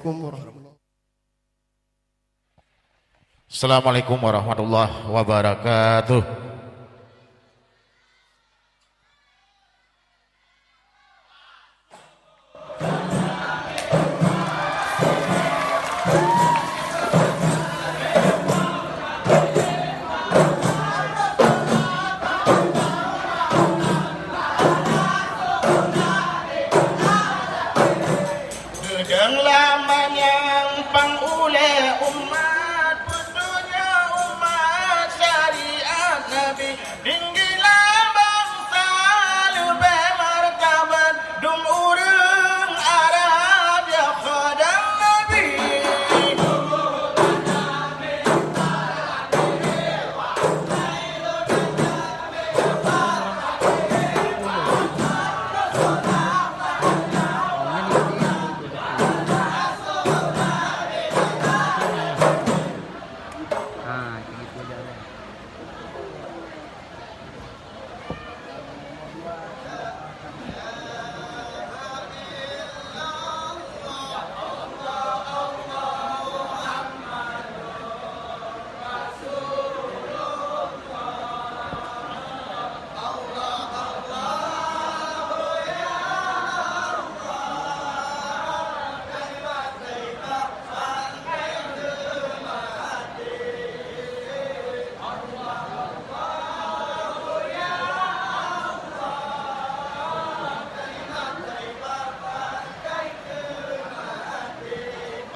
Assalamualaikum warahmatullahi Assalamualaikum warahmatullahi wabarakatuh. Gedeng laman yang pangule umat putunya umat syariat Nabi tinggilah bangsa lube martabat dum urung Arab ya khadam Nabi. Ah, gitu aja.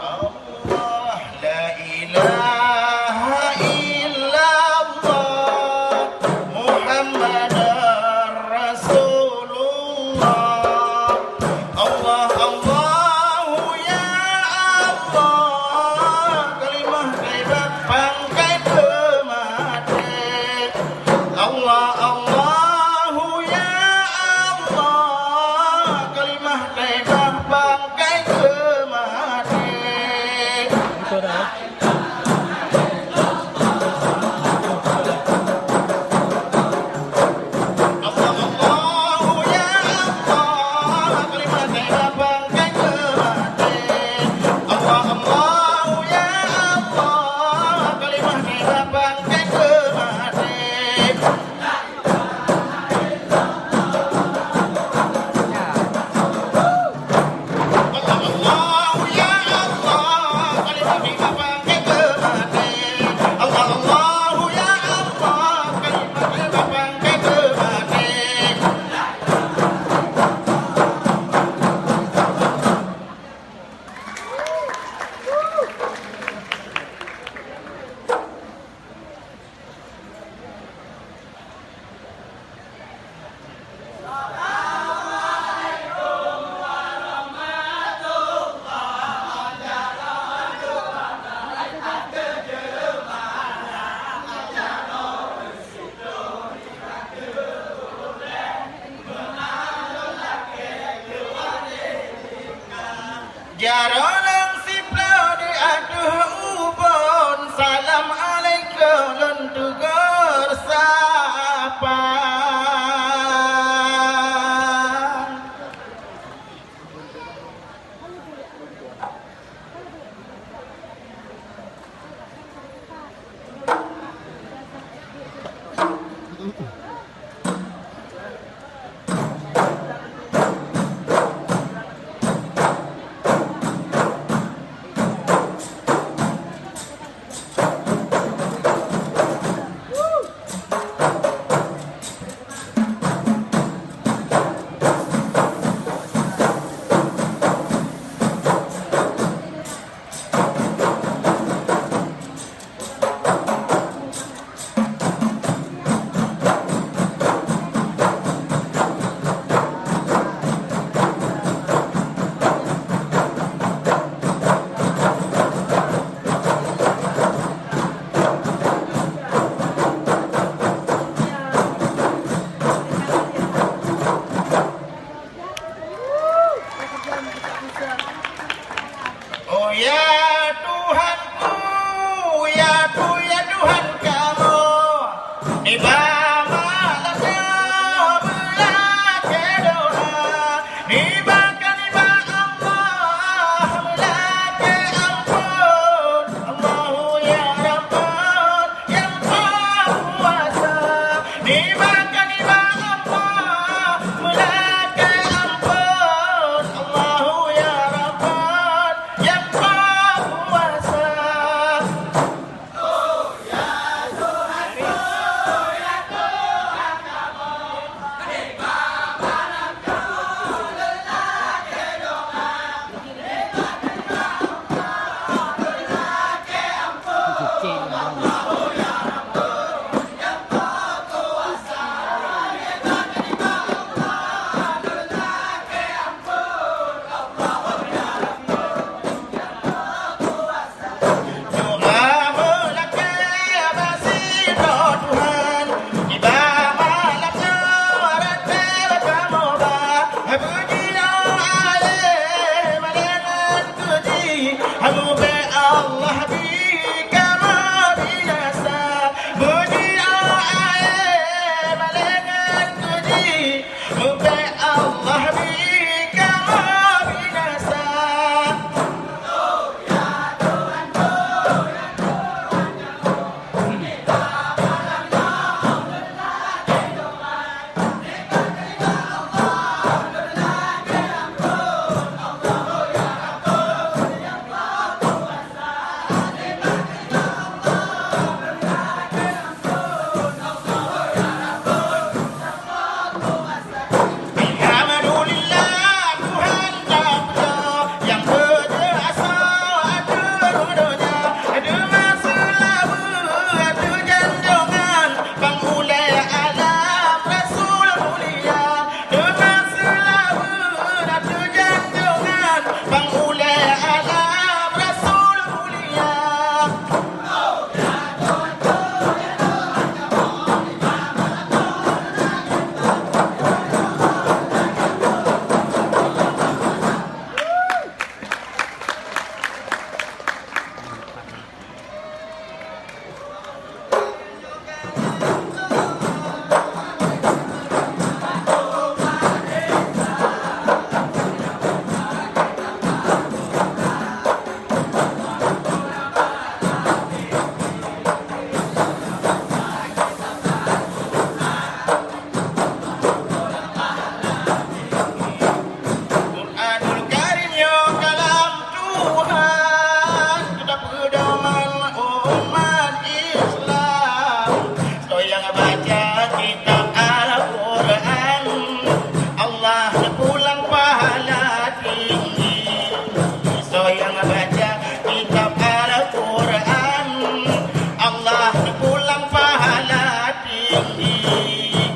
Allah la ilaha illallah Muhammadar Rasulullah. Allah Allahu ya Allah kalimah thayyibah bangkai kematian. Allah Allahu ya Allah kalimah thayyibah bangkai kematian. Allah Allahu ya Allah kalimah thayyibah bangkai kematian. Allah Allahu ya Allah kalimah thayyibah bangkai kematian. Allah Allahu ya Allah kalimah thayyibah bangkai kematian. Allah Allahu ya Allah kalimah thayyibah bangkai kematian. Jarang siplau di aduh ubon salam alaikum lentugur sapa. Oh ya Tuhanku, ya Tuhan kamu, ibadahnya belaka doa, ibadahnya Allah belaka Muka Allah bika binasa Muji ae balengan tuji Muka Allah bika binasa Alhamdulillah Tuhan Rabbnya yang berjasa atur dunia ada masalah ada janjongan pangulai alam Rasul mulia ada masalah ada janjongan pangulai alam Rasul mulia Quranul Karim yo kalam Tuhan kita pedoman umat Islam yang baca kitab Al-Quran Allah pulang pahala tinggi yang baca kitab Al-Quran Allah pulang pahala tinggi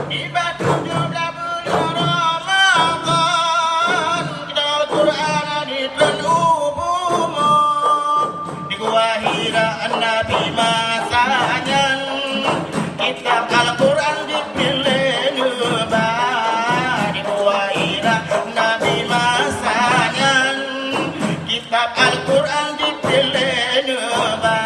Tiba 17 bulan Ramadan kita Al-Quran di bulan umum di gua Hira Nabi masanya kitab Al-Quran dipilih nebah di gua Hira Nabi masanya kitab Al-Quran dipilih nebah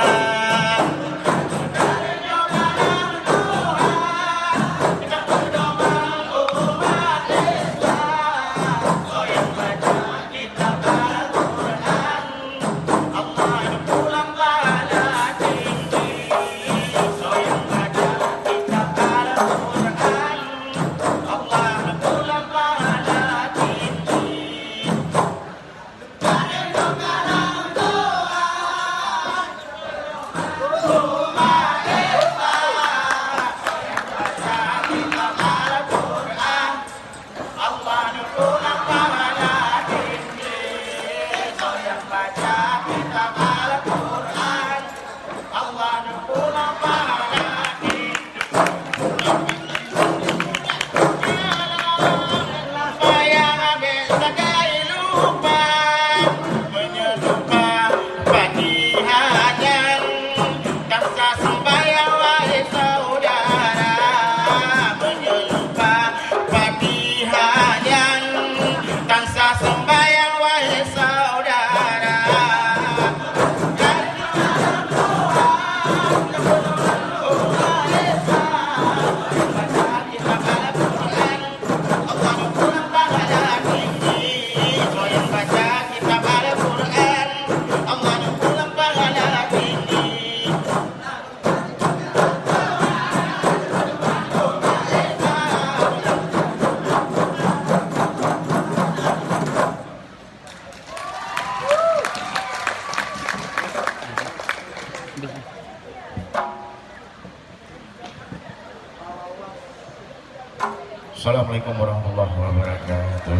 Assalamualaikum warahmatullahi wabarakatuh.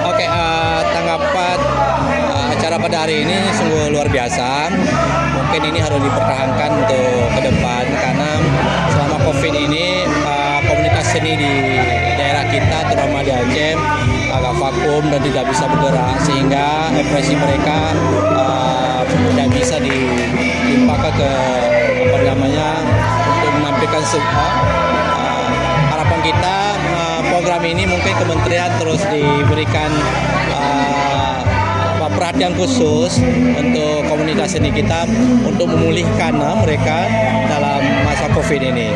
Oke, tanggapan pada hari ini sungguh luar biasa. Mungkin ini harus dipertahankan untuk ke depan karena selama COVID ini komunitas seni di daerah kita terutama di Aceh agak vakum dan tidak bisa bergerak sehingga ekspresi mereka tidak bisa dilimpahkan ke untuk menampilkan harapan kita program ini mungkin kementerian terus diberikan perhatian khusus untuk komunitas seni kita untuk memulihkan mereka dalam masa COVID ini.